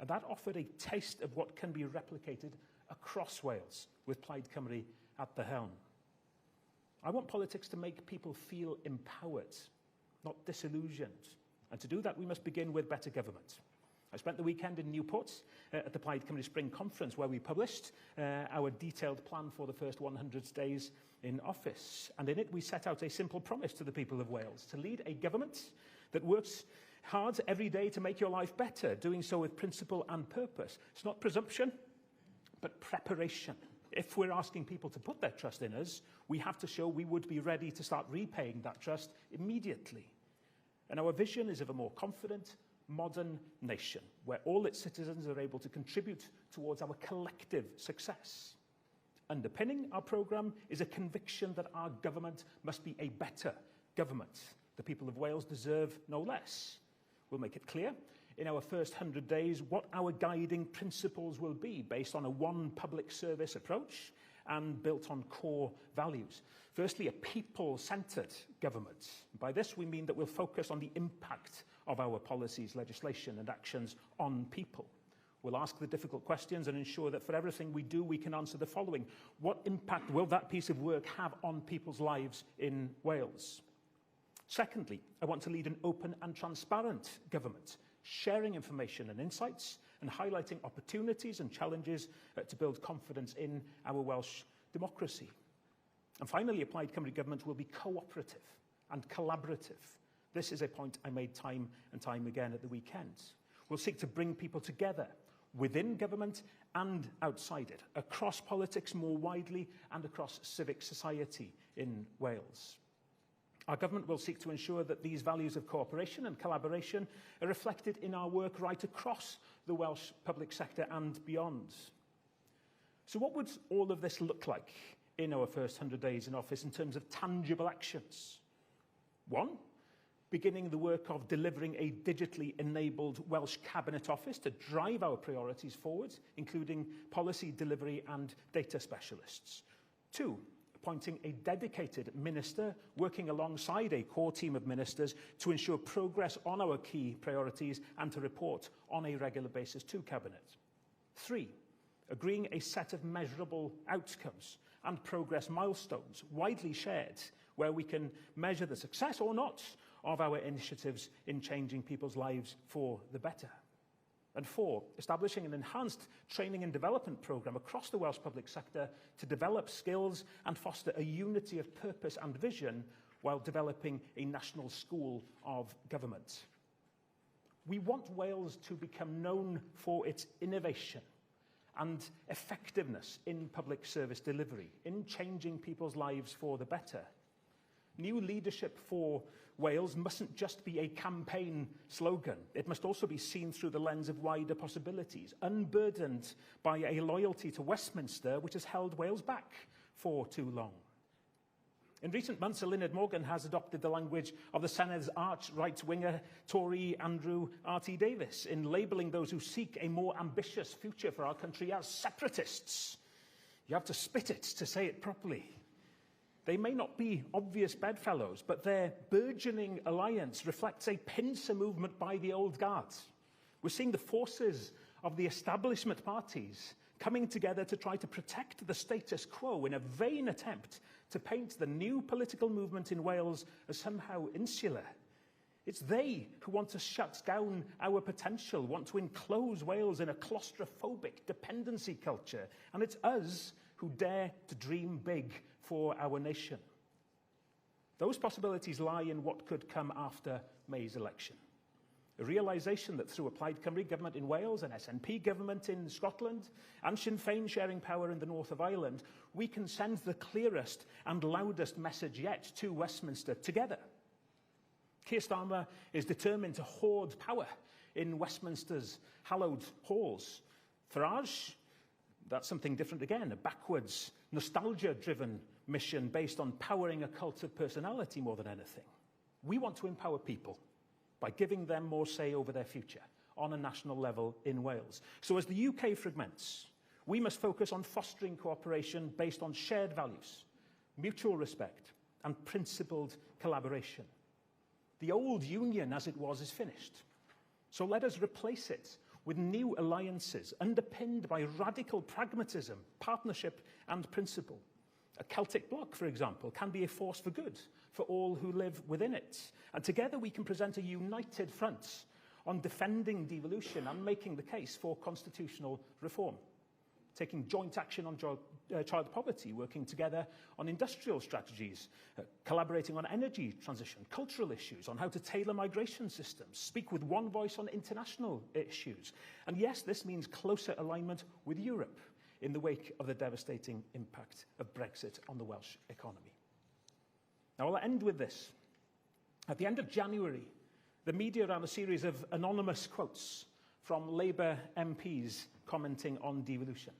S6: And that offered a taste of what can be replicated across Wales, with Plaid Cymru at the helm. I want politics to make people feel empowered, not disillusioned. And to do that, we must begin with better government. I spent the weekend in Newport at the Plaid Cymru Spring Conference, where we published our detailed plan for the first 100 days in office. And in it, we set out a simple promise to the people of Wales: to lead a government that works hard every day to make your life better, doing so with principle and purpose. It's not presumption, but preparation. If we're asking people to put their trust in us, we have to show we would be ready to start repaying that trust immediately. And our vision is of a more confident, modern nation, where all its citizens are able to contribute towards our collective success. Underpinning our programme is a conviction that our government must be a better government. The people of Wales deserve no less. We'll make it clear in our first 100 days what our guiding principles will be, based on a one public service approach and built on core values. Firstly, a people-centred government. By this, we mean that we'll focus on the impact of our policies, legislation and actions on people. We'll ask the difficult questions and ensure that for everything we do, we can answer the following. What impact will that piece of work have on people's lives in Wales? Secondly, I want to lead an open and transparent government, sharing information and insights and highlighting opportunities and challenges to build confidence in our Welsh democracy. And finally, a Plaid Cymru government will be cooperative and collaborative. This is a point I made time and time again at the weekend. We'll seek to bring people together within government and outside it, across politics more widely and across civic society in Wales. Our government will seek to ensure that these values of cooperation and collaboration are reflected in our work right across the Welsh public sector and beyond. So what would all of this look like in our first 100 days in office in terms of tangible actions? One, beginning the work of delivering a digitally enabled Welsh Cabinet Office to drive our priorities forward, including policy delivery and data specialists. Two, appointing a dedicated minister working alongside a core team of ministers to ensure progress on our key priorities and to report on a regular basis to Cabinet. Three, agreeing a set of measurable outcomes and progress milestones widely shared, where we can measure the success or not of our initiatives in changing people's lives for the better. And four, establishing an enhanced training and development programme across the Welsh public sector to develop skills and foster a unity of purpose and vision while developing a national school of government. We want Wales to become known for its innovation and effectiveness in public service delivery, in changing people's lives for the better. New leadership for Wales mustn't just be a campaign slogan. It must also be seen through the lens of wider possibilities, unburdened by a loyalty to Westminster which has held Wales back for too long. In recent months, Sir Lyned Morgan has adopted the language of the Senedd's arch-right-winger Tory Andrew R.T. Davies in labelling those who seek a more ambitious future for our country as separatists. You have to spit it to say it properly. They may not be obvious bedfellows, but their burgeoning alliance reflects a pincer movement by the old guard. We're seeing the forces of the establishment parties coming together to try to protect the status quo in a vain attempt to paint the new political movement in Wales as somehow insular. It's they who want to shut down our potential, want to enclose Wales in a claustrophobic dependency culture, and it's us who dare to dream big for our nation. Those possibilities lie in what could come after May's election. A realisation that through a Plaid Cymru government in Wales, an SNP government in Scotland, and Sinn Féin sharing power in the north of Ireland, we can send the clearest and loudest message yet to Westminster together. Keir Starmer is determined to hoard power in Westminster's hallowed halls. Farage, that's something different again, a backwards, nostalgia-driven mission based on powering a cult of personality more than anything. We want to empower people by giving them more say over their future on a national level in Wales. So as the UK fragments, we must focus on fostering cooperation based on shared values, mutual respect, and principled collaboration. The old union as it was is finished. So let us replace it with new alliances underpinned by radical pragmatism, partnership, and principle. A Celtic bloc, for example, can be a force for good for all who live within it. And together we can present a united front on defending devolution and making the case for constitutional reform. Taking joint action on child poverty, working together on industrial strategies, collaborating on energy transition, cultural issues, on how to tailor migration systems, speak with one voice on international issues. And yes, this means closer alignment with Europe in the wake of the devastating impact of Brexit on the Welsh economy. Now, I'll end with this. At the end of January, the media ran a series of anonymous quotes from Labour MPs commenting on devolution.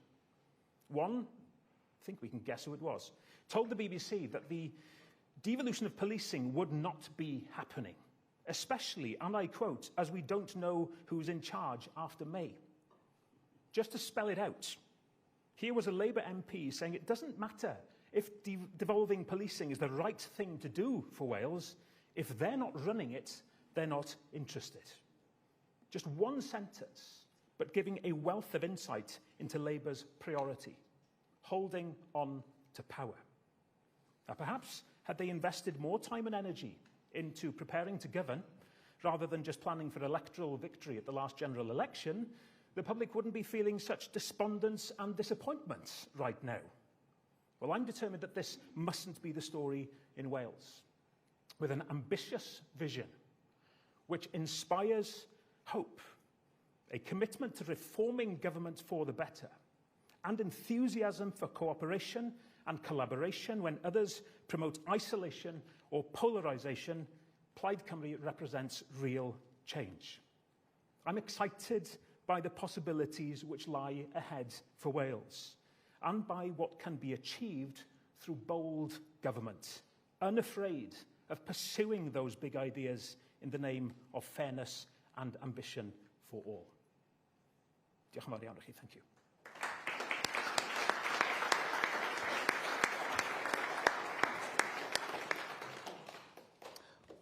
S6: One, I think we can guess who it was, told the BBC that the devolution of policing would not be happening, especially, and I quote, as we don't know who's in charge after May. Just to spell it out, here was a Labour MP saying it doesn't matter if devolving policing is the right thing to do for Wales. If they're not running it, they're not interested. Just one sentence, but giving a wealth of insight into Labour's priority, holding on to power. Now, perhaps had they invested more time and energy into preparing to govern, rather than just planning for electoral victory at the last general election, the public wouldn't be feeling such despondence and disappointment right now. Well, I'm determined that this mustn't be the story in Wales. With an ambitious vision, which inspires hope, a commitment to reforming government for the better, and enthusiasm for cooperation and collaboration when others promote isolation or polarisation, Plaid Cymru represents real change. I'm excited by the possibilities which lie ahead for Wales, and by what can be achieved through bold government, unafraid of pursuing those big ideas in the name of fairness and ambition for all. Diolch yn fawr iawn i chi. Thank you.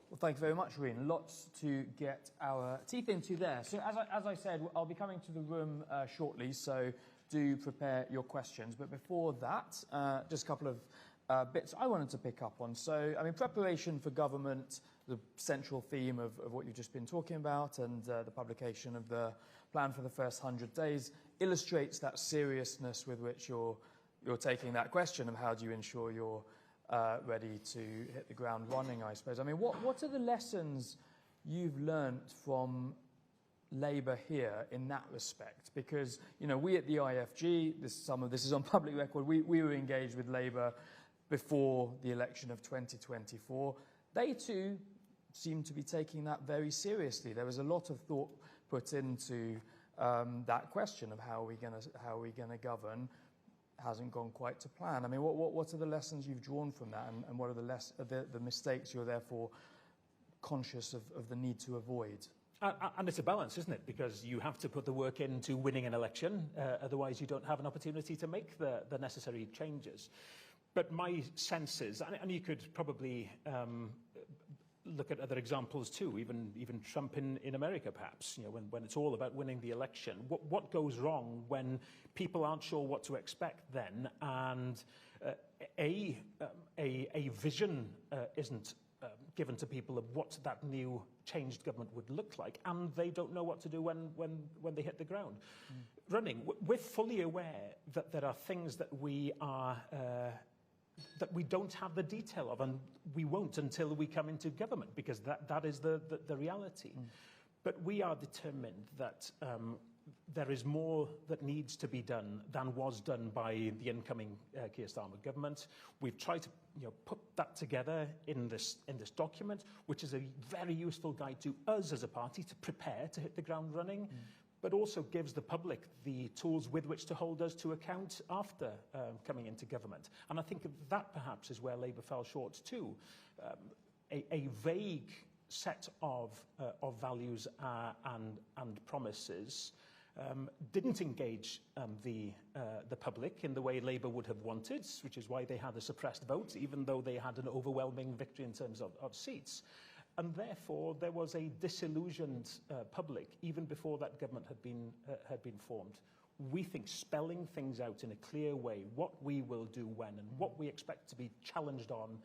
S5: Well, thank you very much, Reen. Lots to get our teeth into there. So as I said, I'll be coming to the room shortly, so do prepare your questions. But before that, just a couple of bits I wanted to pick up on. So, I mean, preparation for government, the central theme of what you've just been talking about, and the publication of the plan for the first 100 days illustrates that seriousness with which you're taking that question of how do you ensure you're ready to hit the ground running, I suppose. I mean, what are the lessons you've learnt from Labour here in that respect? Because, you know, we at the IFG, some of this is on public record, we were engaged with Labour before the election of 2024. They too seem to be taking that very seriously. There was a lot of thought put into that question of how are we gonna govern. Hasn't gone quite to plan. I mean, what are the lessons you've drawn from that, and what are the mistakes you're therefore conscious of the need to avoid?
S6: And it's a balance, isn't it? Because you have to put the work into winning an election, otherwise you don't have an opportunity to make the necessary changes. But my sense is, and you could probably look at other examples too, even Trump in America perhaps, you know, when it's all about winning the election. What goes wrong when people aren't sure what to expect then, and a vision isn't given to people of what that new changed government would look like, and they don't know what to do when they hit the ground running. We're fully aware that there are things that we are that we don't have the detail of, and we won't until we come into government, because that is the reality. But we are determined that there is more that needs to be done than was done by the incoming Keir Starmer government. We've tried to put that together in this document, which is a very useful guide to us as a party to prepare to hit the ground running, but also gives the public the tools with which to hold us to account after coming into government. And I think that perhaps is where Labour fell short too. A vague set of values and promises didn't engage the public in the way Labour would have wanted, which is why they had a suppressed vote, even though they had an overwhelming victory in terms of seats. And therefore, there was a disillusioned public even before that government had been formed. We think spelling things out in a clear way, what we will do when and what we expect to be challenged on,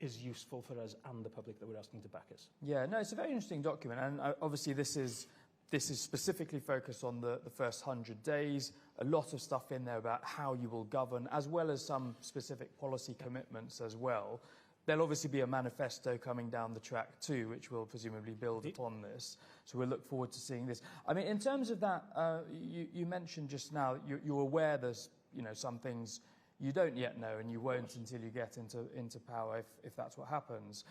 S6: is useful for us and the public that we're asking to back us.
S5: Yeah, no, it's a very interesting document, and obviously this is specifically focused on the first 100 days. A lot of stuff in there about how you will govern, as well as some specific policy commitments as well. There'll obviously be a manifesto coming down the track too, which will presumably build upon this. So we'll look forward to seeing this. I mean, in terms of that, you mentioned just now you're aware there's some things you don't yet know, and you won't until you get into power, if that's what happens.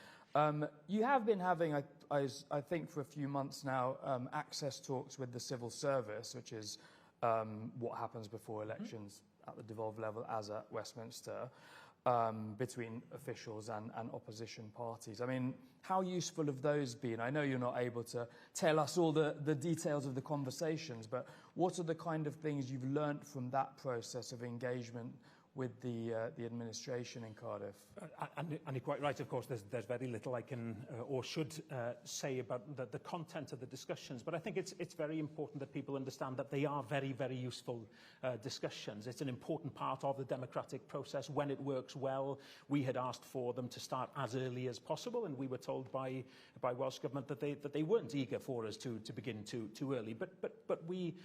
S5: You have been having, I think, for a few months now, access talks with the civil service, which is what happens before elections at the devolved level, as at Westminster, between officials and opposition parties. I mean, how useful have those been? I know you're not able to tell us all the details of the conversations, but what are the kind of things you've learnt from that process of engagement with the administration in Cardiff?
S6: And you're quite right, of course, there's very little I can or should say about the content of the discussions, but I think it's very important that people understand that they are very, very useful discussions. It's an important part of the democratic process. When it works well, we had asked for them to start as early as possible, and we were told by Welsh Government that they weren't eager for us to begin too early, but we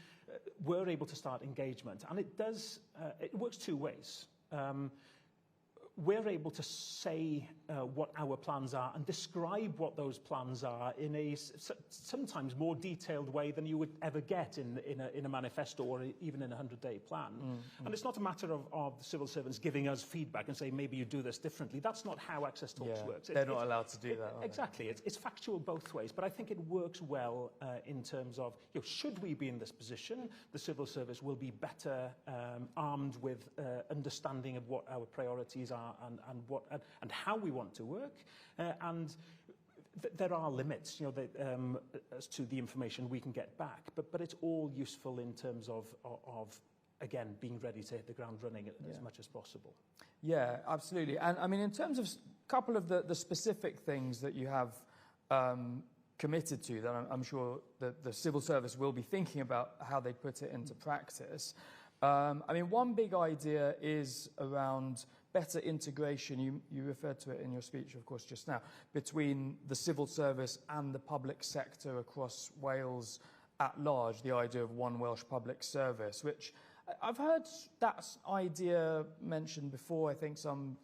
S6: were able to start engagement, and it works two ways. We're able to say what our plans are and describe what those plans are in a sometimes more detailed way than you would ever get in a manifesto or even in a 100-day plan. And it's not a matter of the civil servants giving us feedback and saying, maybe you do this differently. That's not how Access Talks works.
S5: They're not allowed to do that.
S6: Exactly. It's factual both ways, but I think it works well in terms of, should we be in this position, the civil service will be better armed with understanding of what our priorities are and how we want to work, and there are limits, as to the information we can get back. But it's all useful in terms of again being ready to hit the ground running as much as possible.
S5: Yeah, absolutely. And I mean, in terms of a couple of the specific things that you have committed to, that I'm sure that the civil service will be thinking about how they put it into practice. I mean, one big idea is around better integration, you referred to it in your speech, of course, just now, between the civil service and the public sector across Wales at large, the idea of one Welsh public service, which I've heard that idea mentioned before. I think some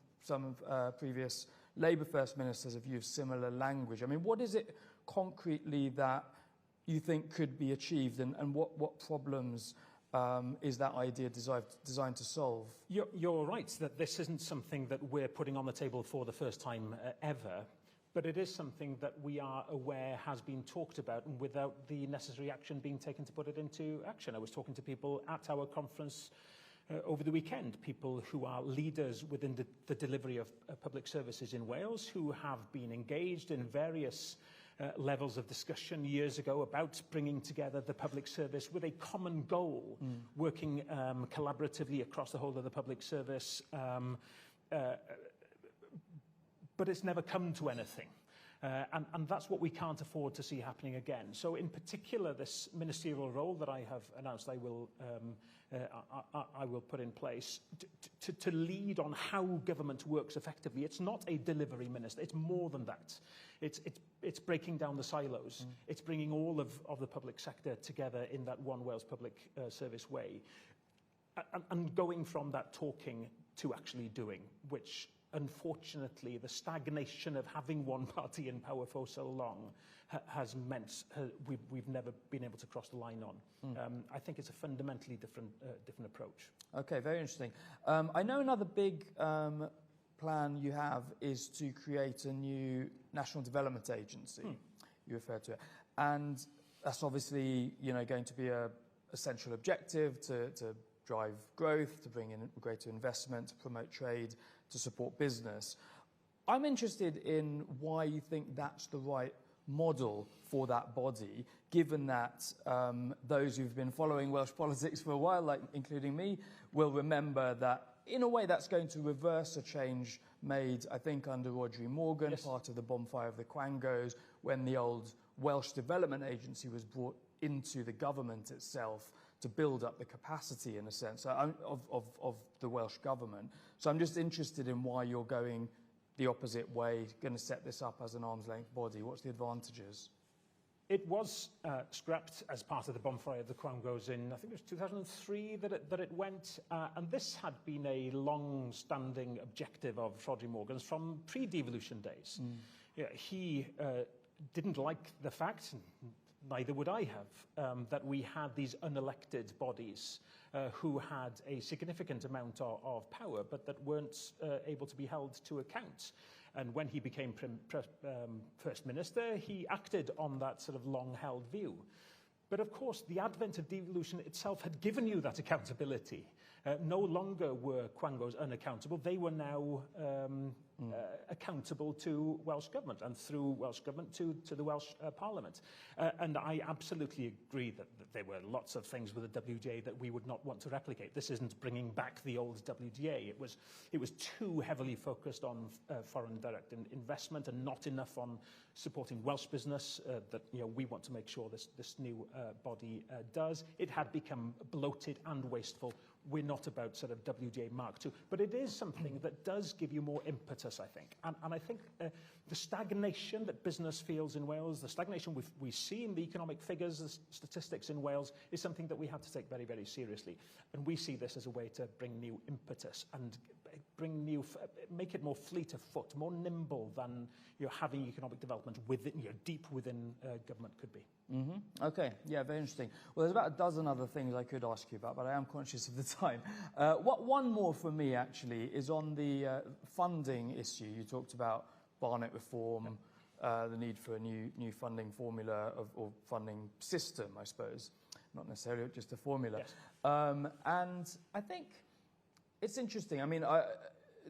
S5: previous Labour First Ministers have used similar language. I mean, what is it concretely that you think could be achieved, and what problems is that idea designed to solve?
S6: You're right that this isn't something that we're putting on the table for the first time ever, but it is something that we are aware has been talked about, and without the necessary action being taken to put it into action. I was talking to people at our conference over the weekend, people who are leaders within the delivery of public services in Wales, who have been engaged in various levels of discussion years ago about bringing together the public service with a common goal, working collaboratively across the whole of the public service, but it's never come to anything. And that's what we can't afford to see happening again. So in particular, this ministerial role that I have announced I will put in place to lead on how government works effectively. It's not a delivery minister. It's more than that. It's breaking down the silos. It's bringing all of the public sector together in that one Wales public service way. And going from that talking to actually doing, which unfortunately the stagnation of having one party in power for so long has meant we've never been able to cross the line on. I think it's a fundamentally different approach. Okay,
S5: very interesting. I know another big plan you have is to create a new National Development Agency. You referred to it. And that's obviously, going to be a central objective to drive growth, to bring in greater investment, to promote trade, to support business. I'm interested in why you think that's the right model for that body, given that those who've been following Welsh politics for a while, like including me, will remember that in a way that's going to reverse a change made, I think, under Rhodri Morgan,
S6: Yes.
S5: part of the bonfire of the Quangos, when the old Welsh Development Agency was brought into the government itself to build up the capacity, in a sense, of the Welsh government. So I'm just interested in why you're going the opposite way, going to set this up as an arm's length body. What's the advantages?
S6: It was scrapped as part of the bonfire of the Quangos in, I think it was 2003 that it went, and this had been a long-standing objective of Rhodri Morgan's from pre-devolution days. Yeah, he didn't like the fact, neither would I have, that we had these unelected bodies who had a significant amount of power, but that weren't able to be held to account. And when he became First Minister, he acted on that sort of long-held view. But of course, the advent of devolution itself had given you that accountability. No longer were Quangos unaccountable. They were now accountable to Welsh Government, and through Welsh Government to the Welsh Parliament. And I absolutely agree that there were lots of things with the WDA that we would not want to replicate. This isn't bringing back the old WDA. It was too heavily focused on foreign direct investment and not enough on supporting Welsh business that we want to make sure this new body does. It had become bloated and wasteful. We're not about sort of WDA Mark II, but it is something that does give you more impetus, I think. And I think the stagnation that business feels in Wales, the stagnation we see in the economic figures, the statistics in Wales, is something that we have to take very, very seriously. And we see this as a way to bring new impetus and make it more fleet of foot, more nimble than having economic development within, deep within government could be.
S5: Mm-hmm. Okay, yeah, very interesting. Well, there's about a dozen other things I could ask you about, but I am conscious of the time. One more for me, actually, is on the funding issue. You talked about Barnett reform, the need for a new funding formula or funding system, I suppose, not necessarily just a formula.
S6: Yes.
S5: And I think it's interesting. I mean,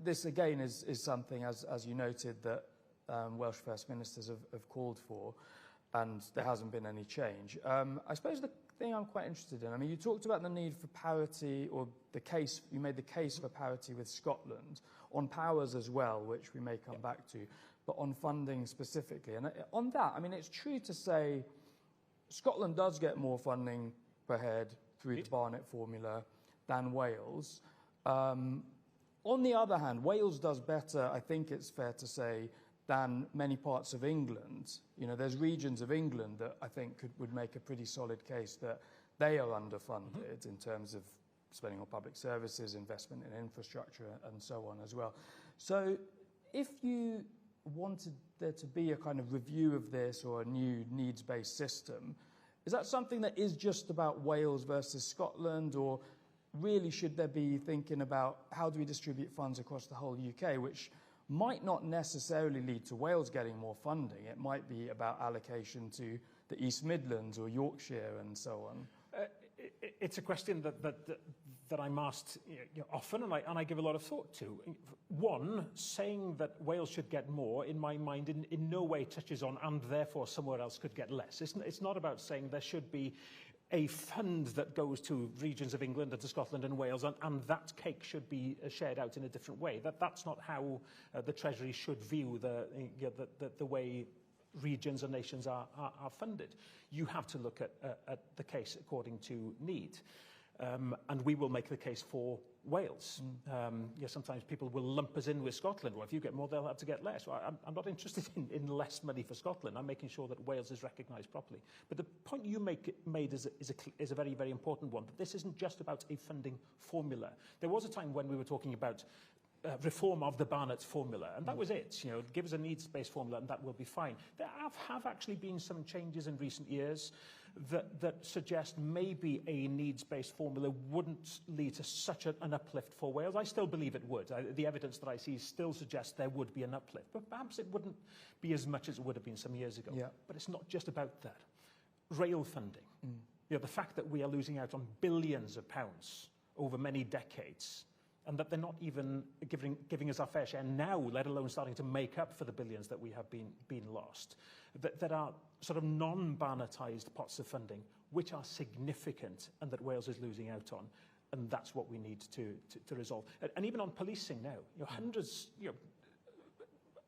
S5: this again is something, as you noted, that Welsh First Ministers have called for, and there hasn't been any change. I suppose the thing I'm quite interested in, I mean, you talked about the need for parity, or you made the case for parity with Scotland, on powers as well, which we may come back to, but on funding specifically. And on that, I mean, it's true to say Scotland does get more funding per head through the Barnett formula than Wales. On the other hand, Wales does better, I think it's fair to say, than many parts of England. There's regions of England that I think would make a pretty solid case that they are underfunded in terms of spending on public services, investment in infrastructure, and so on as well. So if you wanted there to be a kind of review of this or a new needs-based system, is that something that is just about Wales versus Scotland, or really should there be thinking about how do we distribute funds across the whole UK, which might not necessarily lead to Wales getting more funding. It might be about allocation to the East Midlands or Yorkshire and so on.
S6: It's a question that I'm asked often, and I give a lot of thought to. One, saying that Wales should get more, in my mind, in no way touches on and therefore somewhere else could get less. It's not about saying there should be a fund that goes to regions of England and to Scotland and Wales, and that cake should be shared out in a different way. That's not how the Treasury should view the way regions and nations are funded. You have to look at the case according to need. And we will make the case for Wales. Sometimes people will lump us in with Scotland. Well, if you get more, they'll have to get less. Well, I'm not interested in less money for Scotland. I'm making sure that Wales is recognised properly. But the point you made is a very, very important one, that this isn't just about a funding formula. There was a time when we were talking about reform of the Barnett formula, and that was it. Give us a needs-based formula and that will be fine. There have actually been some changes in recent years that suggest maybe a needs-based formula wouldn't lead to such an uplift for Wales. I still believe it would. The evidence that I see still suggests there would be an uplift, but perhaps it wouldn't be as much as it would have been some years ago.
S5: Yeah.
S6: But it's not just about that. Rail funding. The fact that we are losing out on billions of pounds over many decades and that they're not even giving us our fair share now, let alone starting to make up for the billions that we have been lost. That are sort of non-Barnetized pots of funding, which are significant and that Wales is losing out on. And that's what we need to resolve. And even on policing now,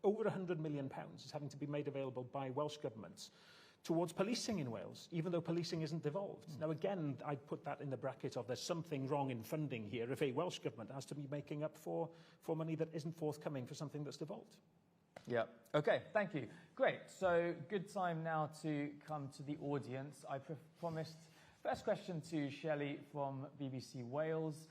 S6: over £100 million is having to be made available by Welsh governments towards policing in Wales, even though policing isn't devolved. Now, again, I put that in the bracket of there's something wrong in funding here if a Welsh government has to be making up for money that isn't forthcoming for something that's devolved.
S5: Yeah. Okay, thank you. Great. So good time now to come to the audience. I promised first question to Shelley from BBC Wales.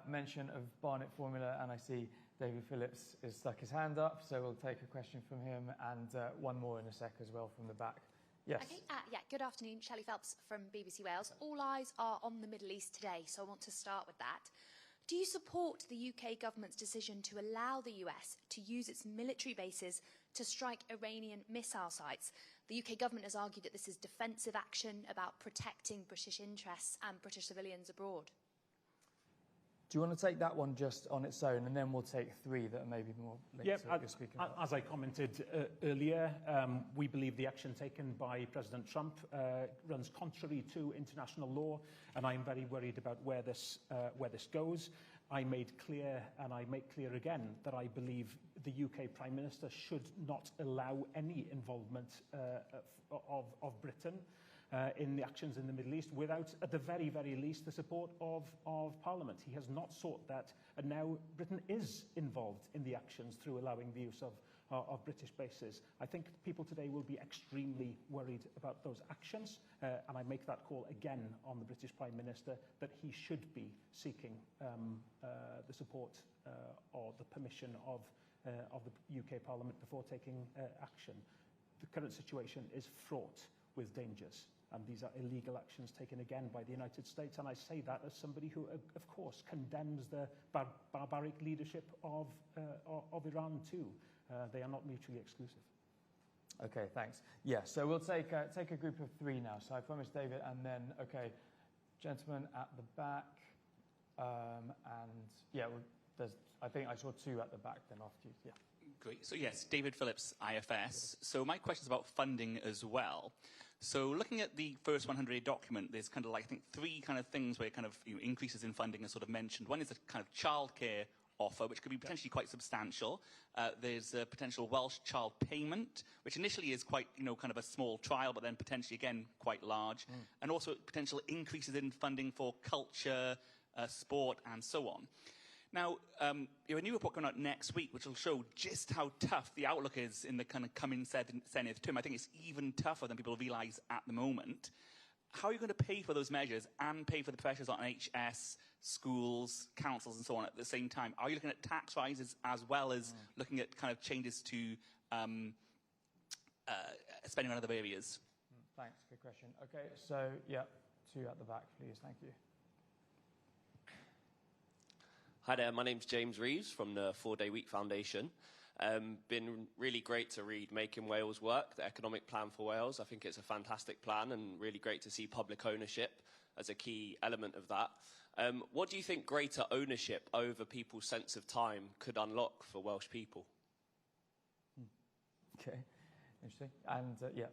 S5: Mention of Barnet Formula, and I see David Phillips has stuck his hand up, so we'll take a question from him and one more in a sec as well from the back. Yes.
S7: Okay, good afternoon. Shelley Phelps from BBC Wales. All eyes are on the Middle East today, so I want to start with that. Do you support the UK government's decision to allow the US to use its military bases to strike Iranian missile sites? The UK government has argued that this is defensive action about protecting British interests and British civilians abroad.
S5: Do you want to take that one just on its own, and then we'll take three that are maybe more linked to what you're speaking about?
S6: As I commented earlier, we believe the action taken by President Trump runs contrary to international law, and I'm very worried about where this goes. I made clear, and I make clear again, that I believe the UK Prime Minister should not allow any involvement of Britain in the actions in the Middle East without, at the very, very least, the support of Parliament. He has not sought that, and now Britain is involved in the actions through allowing the use of British bases. I think people today will be extremely worried about those actions, and I make that call again on the British Prime Minister that he should be seeking the support or the permission of the UK Parliament before taking action. The current situation is fraught with dangers, and these are illegal actions taken again by the United States, and I say that as somebody who, of course, condemns the barbaric leadership of Iran too. They are not mutually exclusive.
S5: Okay, thanks. Yeah, so we'll take a group of three now. So I promised David, and then, okay, gentleman at the back, and yeah, I think I saw two at the back then after you. Yeah.
S8: Great. So yes, David Phillips, IFS. So my question is about funding as well. So looking at the first 100-day document, there's kind of like, I think, three kind of things where kind of increases in funding are sort of mentioned. One is a kind of childcare offer, which could be potentially quite substantial. There's a potential Welsh child payment, which initially is quite, kind of a small trial, but then potentially, again, quite large. And also potential increases in funding for culture, sport, and so on. Now, a new report coming out next week, which will show just how tough the outlook is in the kind of coming Senedd term. I think it's even tougher than people realise at the moment. How are you going to pay for those measures and pay for the pressures on NHS, schools, councils, and so on at the same time? Are you looking at tax rises as well as looking at kind of changes to spending on other areas?
S5: Thanks, good question. Okay, so, yeah, two at the back, please. Thank you.
S9: Hi there, my name's James Reeves from the 4-Day Week Foundation. Been really great to read Making Wales Work, the economic plan for Wales. I think it's a fantastic plan and really great to see public ownership as a key element of that. What do you think greater ownership over people's sense of time could unlock for Welsh people?
S5: Okay, interesting. And, yeah.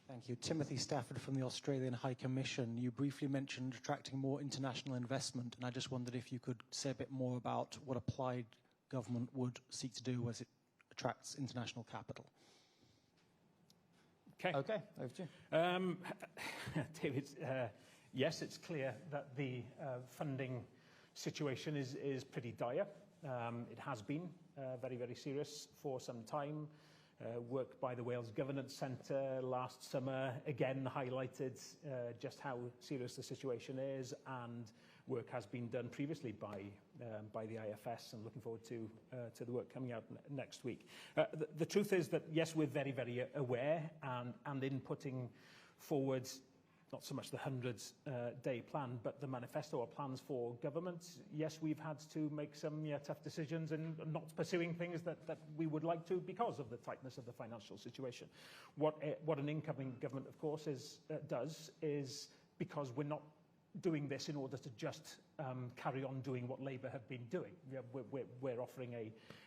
S10: Thank you. Timothy Stafford from the Australian High Commission. You briefly mentioned attracting more international investment, and I just wondered if you could say a bit more about what applied government would seek to do as it attracts international capital.
S5: Okay, over to you.
S6: David, yes, it's clear that the funding situation is pretty dire. It has been very, very serious for some time. Work by the Wales Governance Centre last summer again highlighted just how serious the situation is, and work has been done previously by the IFS, and looking forward to the work coming out next week. The truth is that, yes, we're very, very aware, and in putting forward not so much the 100-day plan, but the manifesto or plans for government. Yes, we've had to make some tough decisions in not pursuing things that we would like to because of the tightness of the financial situation. What an incoming government, of course, does is, because we're not doing this in order to just carry on doing what Labour have been doing. We're offering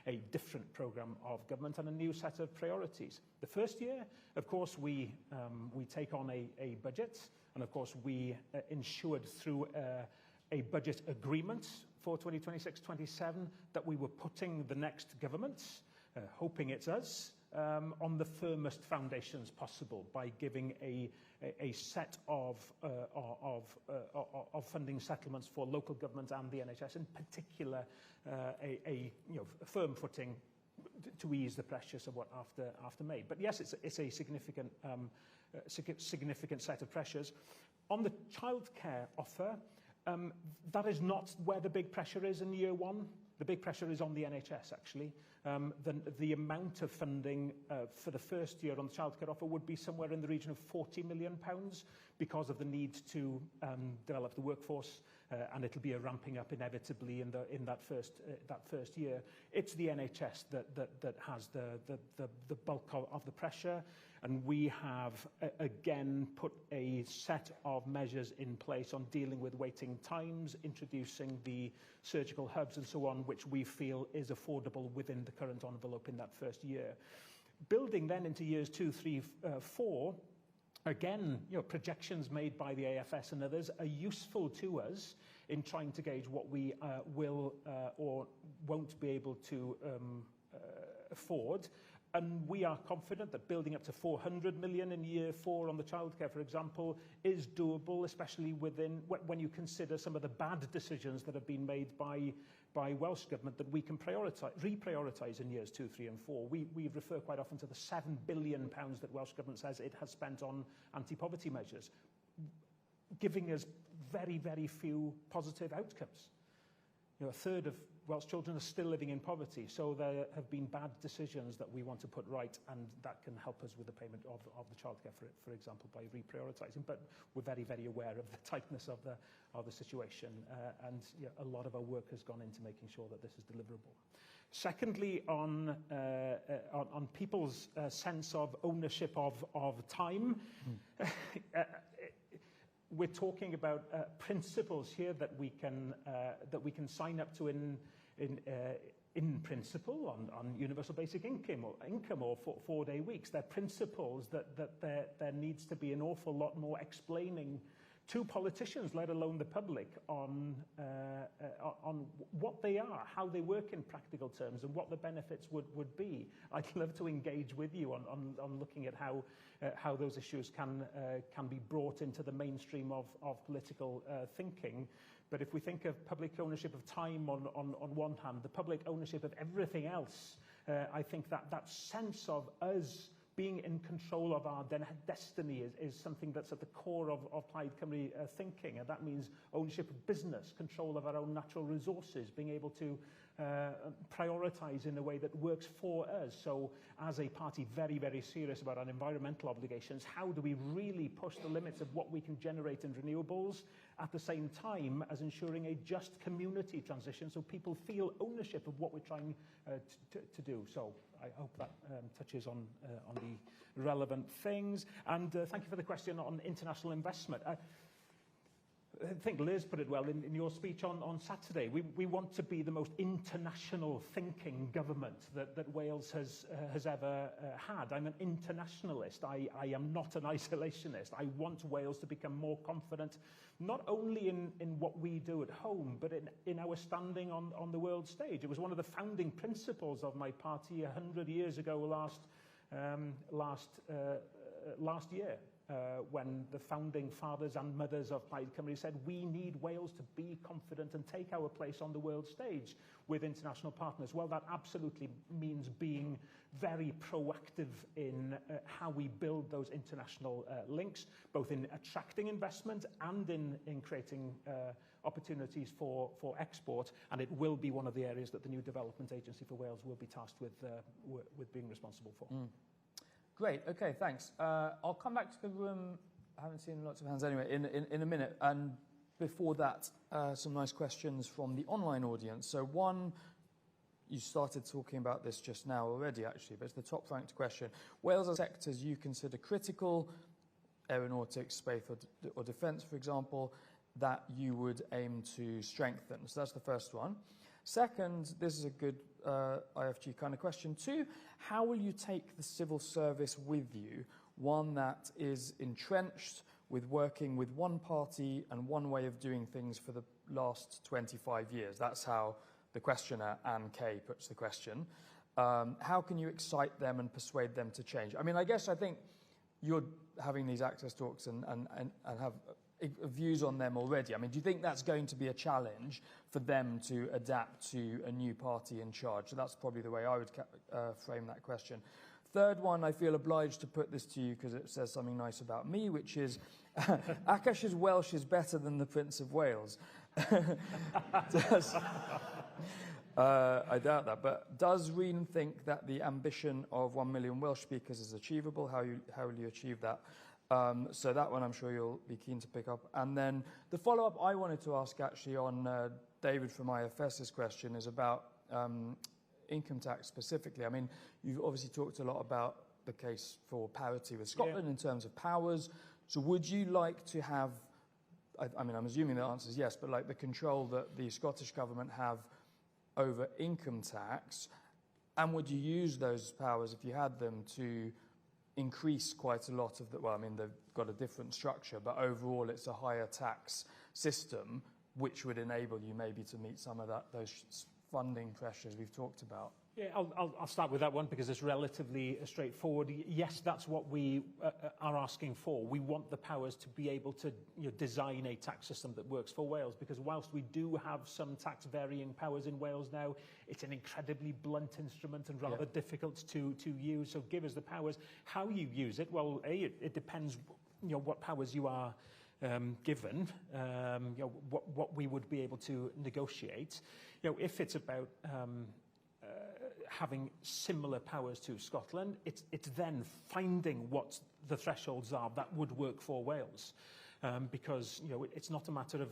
S6: a different programme of government and a new set of priorities. The first year, of course, we take on a budget, and of course we ensured through a budget agreement for 2026-27 that we were putting the next government, hoping it's us, on the firmest foundations possible by giving a set of funding settlements for local government and the NHS, in particular, a firm footing to ease the pressure somewhat after May. But yes, it's a significant set of pressures. On the childcare offer, that is not where the big pressure is in year one. The big pressure is on the NHS, actually. The amount of funding for the first year on the childcare offer would be somewhere in the region of £40 million because of the need to develop the workforce, and it'll be a ramping up inevitably in that first year. It's the NHS that has the bulk of the pressure, and we have again put a set of measures in place on dealing with waiting times, introducing the surgical hubs and so on, which we feel is affordable within the current envelope in that first year. Building then into years 2, 3, 4, again, projections made by the AFS and others are useful to us in trying to gauge what we will or won't be able to afford. And we are confident that building up to 400 million in year 4 on the childcare, for example, is doable, especially when you consider some of the bad decisions that have been made by Welsh Government that we can reprioritise in years 2, 3 and 4. We refer quite often to the £7 billion that Welsh Government says it has spent on anti-poverty measures, giving us very, very few positive outcomes. A third of Welsh children are still living in poverty, so there have been bad decisions that we want to put right, and that can help us with the payment of the childcare, for example, by reprioritising. But we're very, very aware of the tightness of the situation, and a lot of our work has gone into making sure that this is deliverable. Secondly, on people's sense of ownership of time, we're talking about principles here that we can sign up to in principle on universal basic income or 4-day weeks. They're principles that there needs to be an awful lot more explaining to politicians, let alone the public, on what they are, how they work in practical terms, and what the benefits would be. I'd love to engage with you on looking at how those issues can be brought into the mainstream of political thinking. But if we think of public ownership of time on one hand, the public ownership of everything else, I think that sense of us being in control of our destiny is something that's at the core of Plaid Cymru thinking, and that means ownership of business, control of our own natural resources, being able to prioritise in a way that works for us. So as a party very, very serious about our environmental obligations, how do we really push the limits of what we can generate in renewables at the same time as ensuring a just community transition so people feel ownership of what we're trying to do. So I hope that touches on the relevant things. And thank you for the question on international investment. I think Liz put it well in your speech on Saturday. We want to be the most international thinking government that Wales has ever had. I'm an internationalist. I am not an isolationist. I want Wales to become more confident, not only in what we do at home, but in our standing on the world stage. It was one of the founding principles of my party 100 years ago last year. When the founding fathers and mothers of Plaid Cymru said we need Wales to be confident and take our place on the world stage with international partners. Well, that absolutely means being very proactive in how we build those international links, both in attracting investment and in creating opportunities for export. And it will be one of the areas that the new Development Agency for Wales will be tasked with being responsible for.
S5: Great. Okay, thanks. I'll come back to the room. I haven't seen lots of hands anyway in a minute. And before that, some nice questions from the online audience. So one, you started talking about this just now already, actually, but it's the top-ranked question. Wales are sectors you consider critical, aeronautics, space or defence, for example. that you would aim to strengthen? So that's the first one. Second, this is a good IFG kind of question. 2, how will you take the civil service with you, one that is entrenched with working with one party and one way of doing things for the last 25 years? That's how the questioner, Anne Kay, puts the question. How can you excite them and persuade them to change? I mean, I think you're having these access talks and have views on them already. I mean, do you think that's going to be a challenge for them to adapt to a new party in charge? So that's probably the way I would frame that question. Third one, I feel obliged to put this to you because it says something nice about me, which is Akash's Welsh is better than the Prince of Wales. I doubt that, but does Reen think that the ambition of 1 million Welsh speakers is achievable? How will you achieve that? So that one I'm sure you'll be keen to pick up. And then the follow-up I wanted to ask actually on David from IFS's question is about income tax specifically. I mean, you've obviously talked a lot about the case for parity with Scotland in terms of powers. So would you like to have, I mean, I'm assuming the answer is yes, but like the control that the Scottish government have over income tax, and would you use those powers if you had them to increase quite a lot of the, well, I mean, they've got a different structure, but overall it's a higher tax system, which would enable you maybe to meet some of those funding pressures we've talked about?
S6: Yeah, I'll start with that one because it's relatively straightforward. Yes, that's what we are asking for. We want the powers to be able to design a tax system that works for Wales, because whilst we do have some tax varying powers in Wales now, it's an incredibly blunt instrument and rather difficult to use. So give us the powers. How you use it, well, it depends what powers you are given, what we would be able to negotiate. If it's about having similar powers to Scotland, it's then finding what the thresholds are that would work for Wales, because it's not a matter of,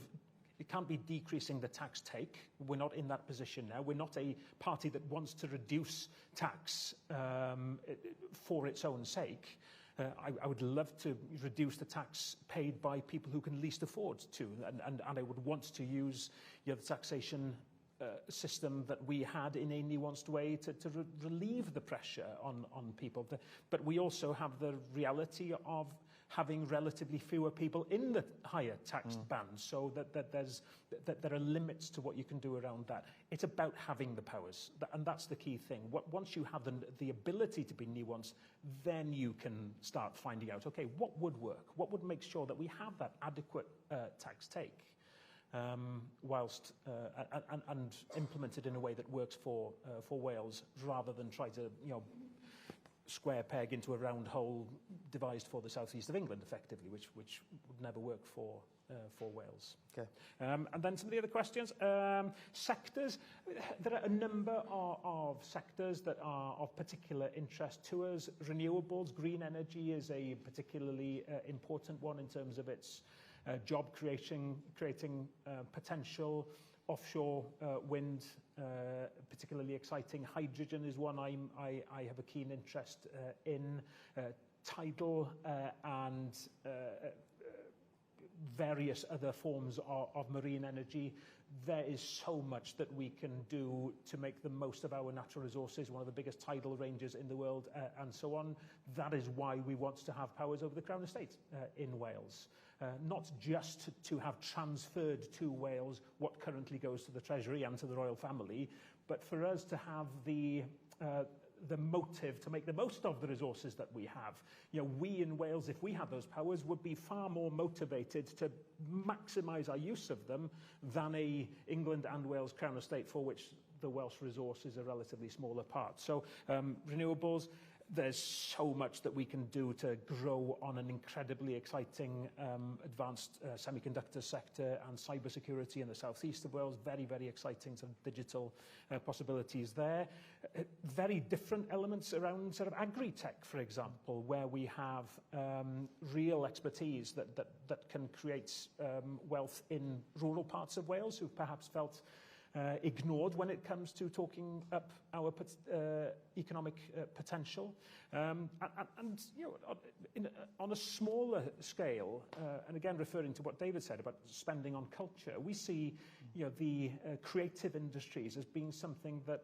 S6: it can't be decreasing the tax take. We're not in that position now. We're not a party that wants to reduce tax for its own sake. I would love to reduce the tax paid by people who can least afford to, and I would want to use the taxation system that we had in a nuanced way to relieve the pressure on people. But we also have the reality of having relatively fewer people in the higher taxed bands, so that there are limits to what you can do around that. It's about having the powers, and that's the key thing. Once you have the ability to be nuanced, then you can start finding out, okay, what would work? What would make sure that we have that adequate tax take? Whilst and implemented in a way that works for Wales, rather than try to square peg into a round hole devised for the southeast of England, effectively, which would never work for Wales.
S5: Okay.
S6: And then some of the other questions. Sectors. There are a number of sectors that are of particular interest to us. Renewables, green energy is a particularly important one in terms of its job creating potential. Offshore wind, particularly exciting. Hydrogen is one I have a keen interest in. Tidal and various other forms of marine energy. There is so much that we can do to make the most of our natural resources, one of the biggest tidal ranges in the world, and so on. That is why we want to have powers over the Crown Estate in Wales. Not just to have transferred to Wales what currently goes to the Treasury and to the royal family, but for us to have the motive to make the most of the resources that we have. We in Wales, if we had those powers, would be far more motivated to maximise our use of them than a England and Wales Crown Estate, for which the Welsh resource is a relatively smaller part. So renewables, there's so much that we can do to grow on an incredibly exciting advanced semiconductor sector and cybersecurity in the southeast of Wales. Very, very exciting sort of digital possibilities there. Very different elements around sort of agri-tech, for example, where we have real expertise that can create wealth in rural parts of Wales who've perhaps felt ignored when it comes to talking up our economic potential. And you know, on a smaller scale, and again referring to what David said about spending on culture, we see, you know, the creative industries as being something that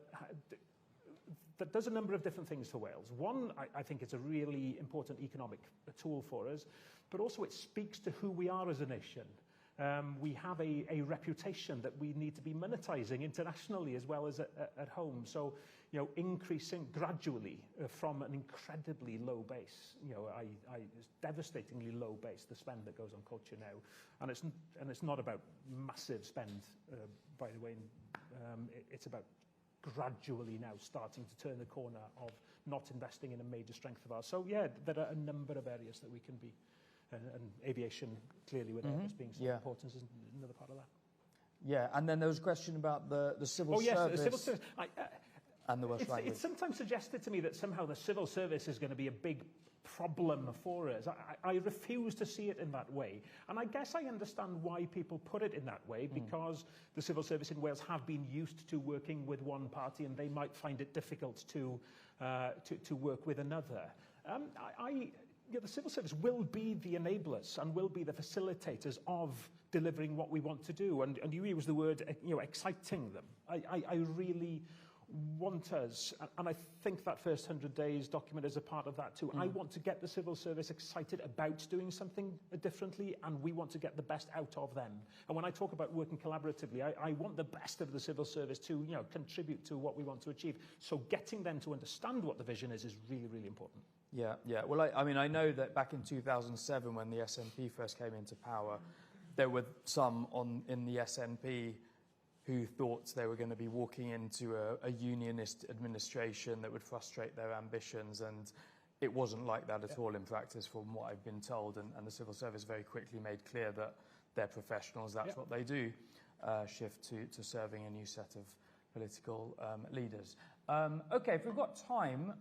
S6: does a number of different things for Wales. One, I think it's a really important economic tool for us, but also it speaks to who we are as a nation. We have a reputation that we need to be monetizing internationally as well as at home. So, you know, increasing gradually from an incredibly low base, you know, it's devastatingly low base, the spend that goes on culture now. And it's not about massive spend, by the way. It's about gradually now starting to turn the corner of not investing in a major strength of ours. So, yeah, there are a number of areas that we can be. And aviation, clearly, with Airbus being so important, is another part of that.
S5: Yeah, and then there was a question about the civil service.
S6: Oh, yes, the civil service.
S5: And the Welsh language.
S6: It's sometimes suggested to me that somehow the civil service is going to be a big problem for us. I refuse to see it in that way. And I guess I understand why people put it in that way, because the civil service in Wales have been used to working with one party, and they might find it difficult to work with another. Yeah, the civil service will be the enablers and will be the facilitators of delivering what we want to do. And you use the word, you know, exciting them. I really want us, and I think that first 100 days document is a part of that too. I want to get the civil service excited about doing something differently, and we want to get the best out of them. And when I talk about working collaboratively, I want the best of the civil service to, you know, contribute to what we want to achieve. So getting them to understand what the vision is really, really important.
S5: Yeah, yeah. Well, I mean, I know that back in 2007, when the SNP first came into power, there were some in the SNP who thought they were going to be walking into a unionist administration that would frustrate their ambitions, and it wasn't like that at all in practice, from what I've been told. And the civil service very quickly made clear that they're professionals, that's what they do, shift to serving a new set of political leaders. Okay, if we've got time,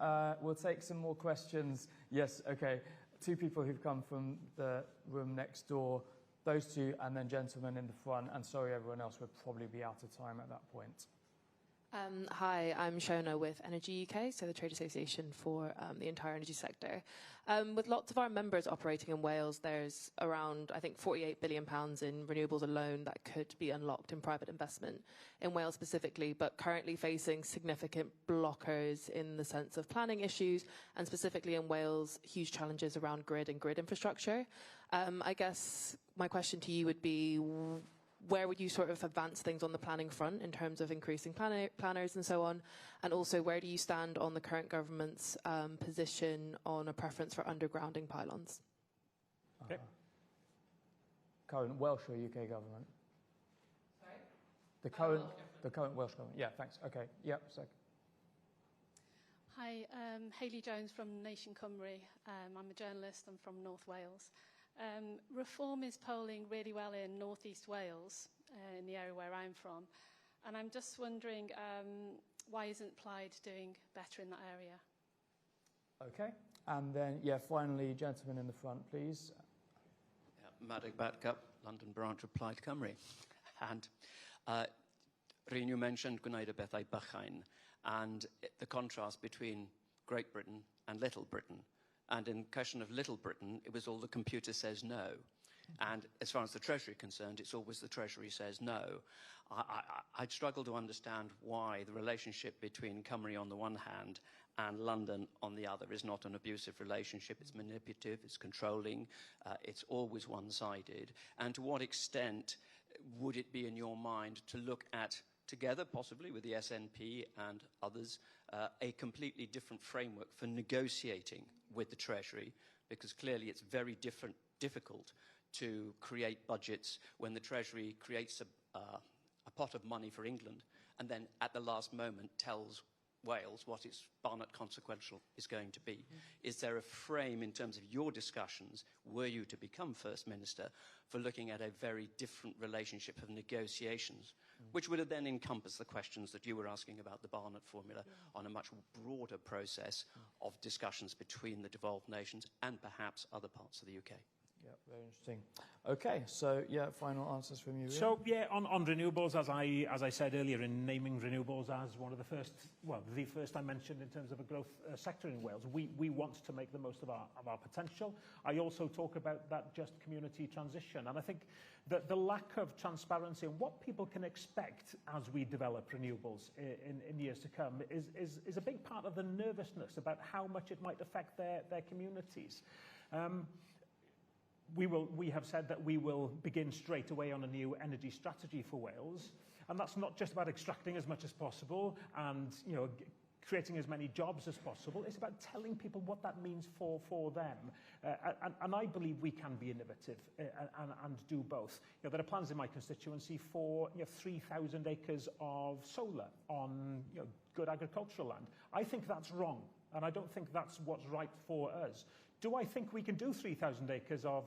S5: we'll take some more questions. Yes, okay. Two people who've come from the room next door, those two, and then gentlemen in the front. And sorry, everyone else, we'll probably be out of time at that point.
S11: Hi, I'm Shona with Energy UK, so the trade association for the entire energy sector. With lots of our members operating in Wales, there's around, I think, £48 billion in renewables alone that could be unlocked in private investment in Wales specifically, but currently facing significant blockers in the sense of planning issues, and specifically in Wales, huge challenges around grid and grid infrastructure. I guess my question to you would be, where would you sort of advance things on the planning front in terms of increasing planners and so on? And also, where do you stand on the current government's position on a preference for undergrounding pylons?
S6: Okay.
S5: Current Welsh or UK government?
S11: Sorry?
S5: The current Welsh government. Yeah, thanks. Okay. Yeah, second.
S12: Hi, Hayley Jones from Nation Cymru. I'm a journalist. I'm from North Wales. Reform is polling really well in North East Wales, in the area where I'm from. And I'm just wondering, why isn't Plaid doing better in that area?
S5: Okay. And then, yeah, finally, gentlemen in the front, please.
S13: Maddox Batcup, London branch of Plaid Cymru. And Rhyn, you mentioned gwneud y bethau bychain, and the contrast between Great Britain and Little Britain. And in the question of Little Britain, it was all the computer says no. And as far as the Treasury is concerned, it's always the Treasury says no. I'd struggle to understand why the relationship between Cymru on the one hand and London on the other is not an abusive relationship. It's manipulative, it's controlling, it's always one-sided. And to what extent would it be in your mind to look at, together possibly with the SNP and others, a completely different framework for negotiating with the Treasury, because clearly it's very difficult to create budgets when the Treasury creates a pot of money for England and then at the last moment tells Wales what its Barnett consequential is going to be. Is there a frame in terms of your discussions, were you to become First Minister, for looking at a very different relationship of negotiations, which would have then encompassed the questions that you were asking about the Barnett formula on a much broader process of discussions between the devolved nations and perhaps other parts of the UK?
S5: Yep. Very interesting. Okay, so yeah, final answers from you.
S6: So yeah, on renewables, as I said earlier, in naming renewables as one of the first, well, the first I mentioned in terms of a growth sector in Wales, we want to make the most of our potential. I also talk about that just community transition, and I think that the lack of transparency and what people can expect as we develop renewables in years to come is a big part of the nervousness about how much it might affect their communities. We have said that we will begin straight away on a new energy strategy for Wales, and that's not just about extracting as much as possible and creating as many jobs as possible. It's about telling people what that means for them, and I believe we can be innovative and do both. There are plans in my constituency for 3,000 acres of solar on good agricultural land. I think that's wrong, and I don't think that's what's right for us. Do I think we can do 3,000 acres of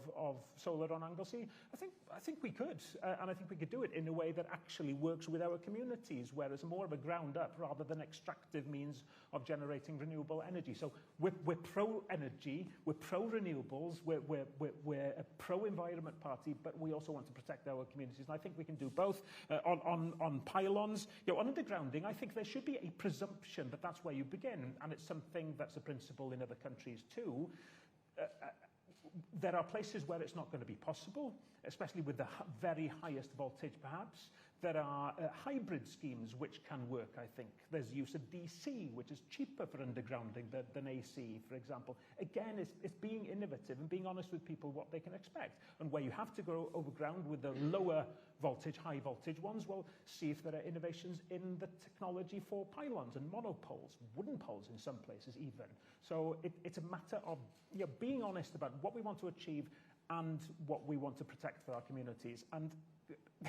S6: solar on Anglesey? I think we could, and I think we could do it in a way that actually works with our communities, where it's more of a ground up rather than extractive means of generating renewable energy. So we're pro-energy, we're pro-renewables, we're a pro-environment party, but we also want to protect our communities, and I think we can do both. On pylons, on undergrounding, I think there should be a presumption that that's where you begin, and it's something that's a principle in other countries too. There are places where it's not going to be possible, especially with the very highest voltage perhaps. There are hybrid schemes which can work, I think. There's use of DC, which is cheaper for undergrounding than AC, for example. Again, it's being innovative and being honest with people what they can expect. And where you have to go overground with the lower voltage, high voltage ones, well, see if there are innovations in the technology for pylons and monopoles, wooden poles in some places even. So it's a matter of being honest about what we want to achieve and what we want to protect for our communities. And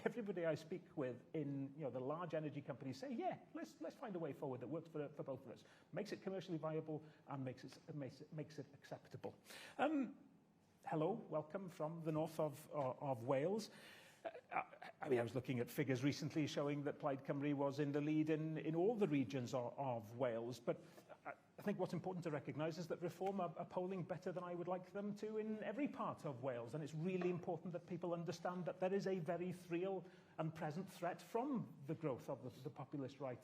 S6: everybody I speak with in the large energy companies say, yeah, let's find a way forward that works for both of us, makes it commercially viable and makes it acceptable. Hello, welcome from the north of Wales. I was looking at figures recently showing that Plaid Cymru was in the lead in all the regions of Wales, but I think what's important to recognise is that Reform are polling better than I would like them to in every part of Wales, and it's really important that people understand that there is a very real and present threat from the growth of the populist right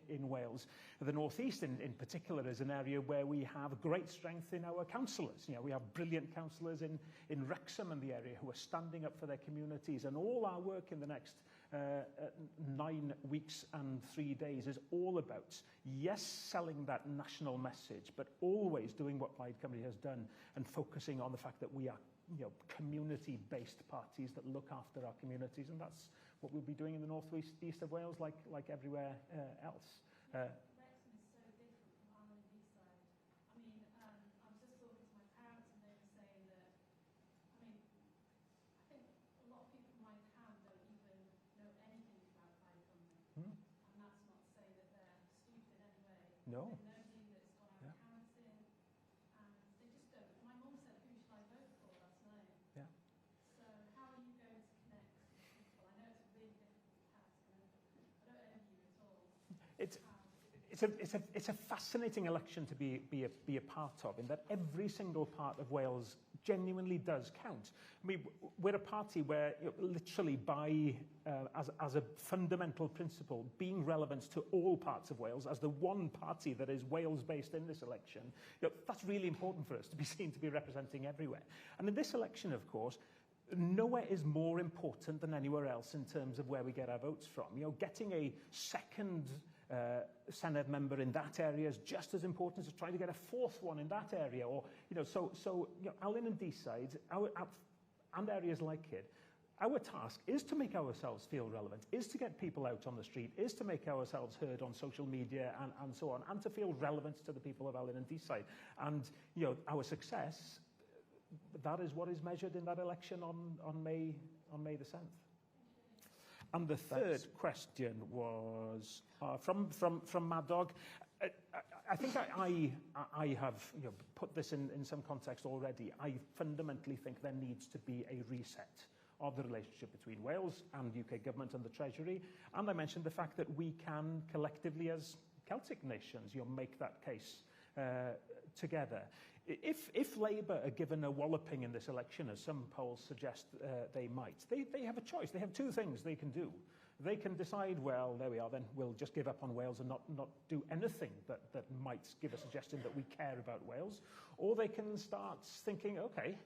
S6: in Wales. The North East in particular is an area where we have great strength in our councillors. We have brilliant councillors in Wrexham and the area who are standing up for their communities, and all our work in the next 9 weeks and 3 days is all about, yes, selling that national message, but always doing what Plaid Cymru has done and focusing on the fact that we are community-based parties that look after our communities, and that's what we'll be doing in the north east of Wales, like everywhere else.
S12: Wrexham is so different from Ireland Eastside. I mean, I was just talking to my parents, and they were saying that, I mean, I think a lot of people in my town don't even know anything about Plaid Cymru. And that's not to say that they're stupid in any way.
S5: No.
S12: They're nosy, that's got our accounts in, and they just don't. My mum said, who should I vote for last night?
S5: Yeah.
S12: So how are you going to connect with people? I know it's a really difficult task, and I don't envy you at all.
S6: It's a fascinating election to be a part of, in that every single part of Wales genuinely does count. I mean, we're a party where literally as a fundamental principle, being relevant to all parts of Wales, as the one party that is Wales-based in this election, that's really important for us to be seen to be representing everywhere. And in this election, of course, nowhere is more important than anywhere else in terms of where we get our votes from. Getting a second Senedd member in that area is just as important as trying to get a fourth one in that area. Or, Alyn and Deeside, and areas like it, our task is to make ourselves feel relevant, is to get people out on the street, is to make ourselves heard on social media and so on, and to feel relevant to the people of Alyn and Deeside. And, our success, that is what is measured in that election on May the 7th. And the third question was from Mad Dog. I think I have put this in some context already. I fundamentally think there needs to be a reset of the relationship between Wales and the UK government and the Treasury. And I mentioned the fact that we can collectively as Celtic nations make that case together. If Labour are given a walloping in this election, as some polls suggest they might, they have a choice. They have two things they can do. They can decide, well, there we are, then we'll just give up on Wales and not do anything that might give a suggestion that we care about Wales. Or they can start thinking, okay,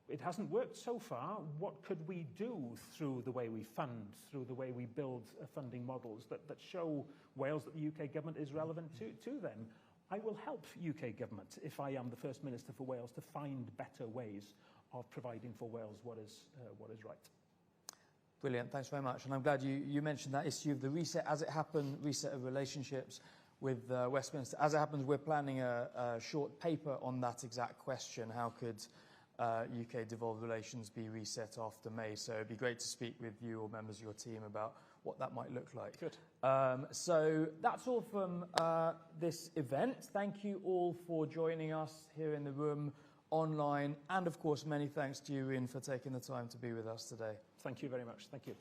S6: it hasn't worked so far. What could we do through the way we fund, through the way we build funding models that show Wales that the UK government is relevant to them? I will help UK government if I am the First Minister for Wales to find better ways of providing for Wales what is right.
S5: Brilliant, thanks very much. And I'm glad you mentioned that issue of the reset as it happened, reset of relationships with Westminster. As it happens, we're planning a short paper on that exact question. How could UK devolved relations be reset after May? So it'd be great to speak with you or members of your team about what that might look like.
S6: Good.
S5: So that's all from this event. Thank you all for joining us here in the room, online, and of course many thanks to you, Ian, for taking the time to be with us today.
S6: Thank you very much. Thank you.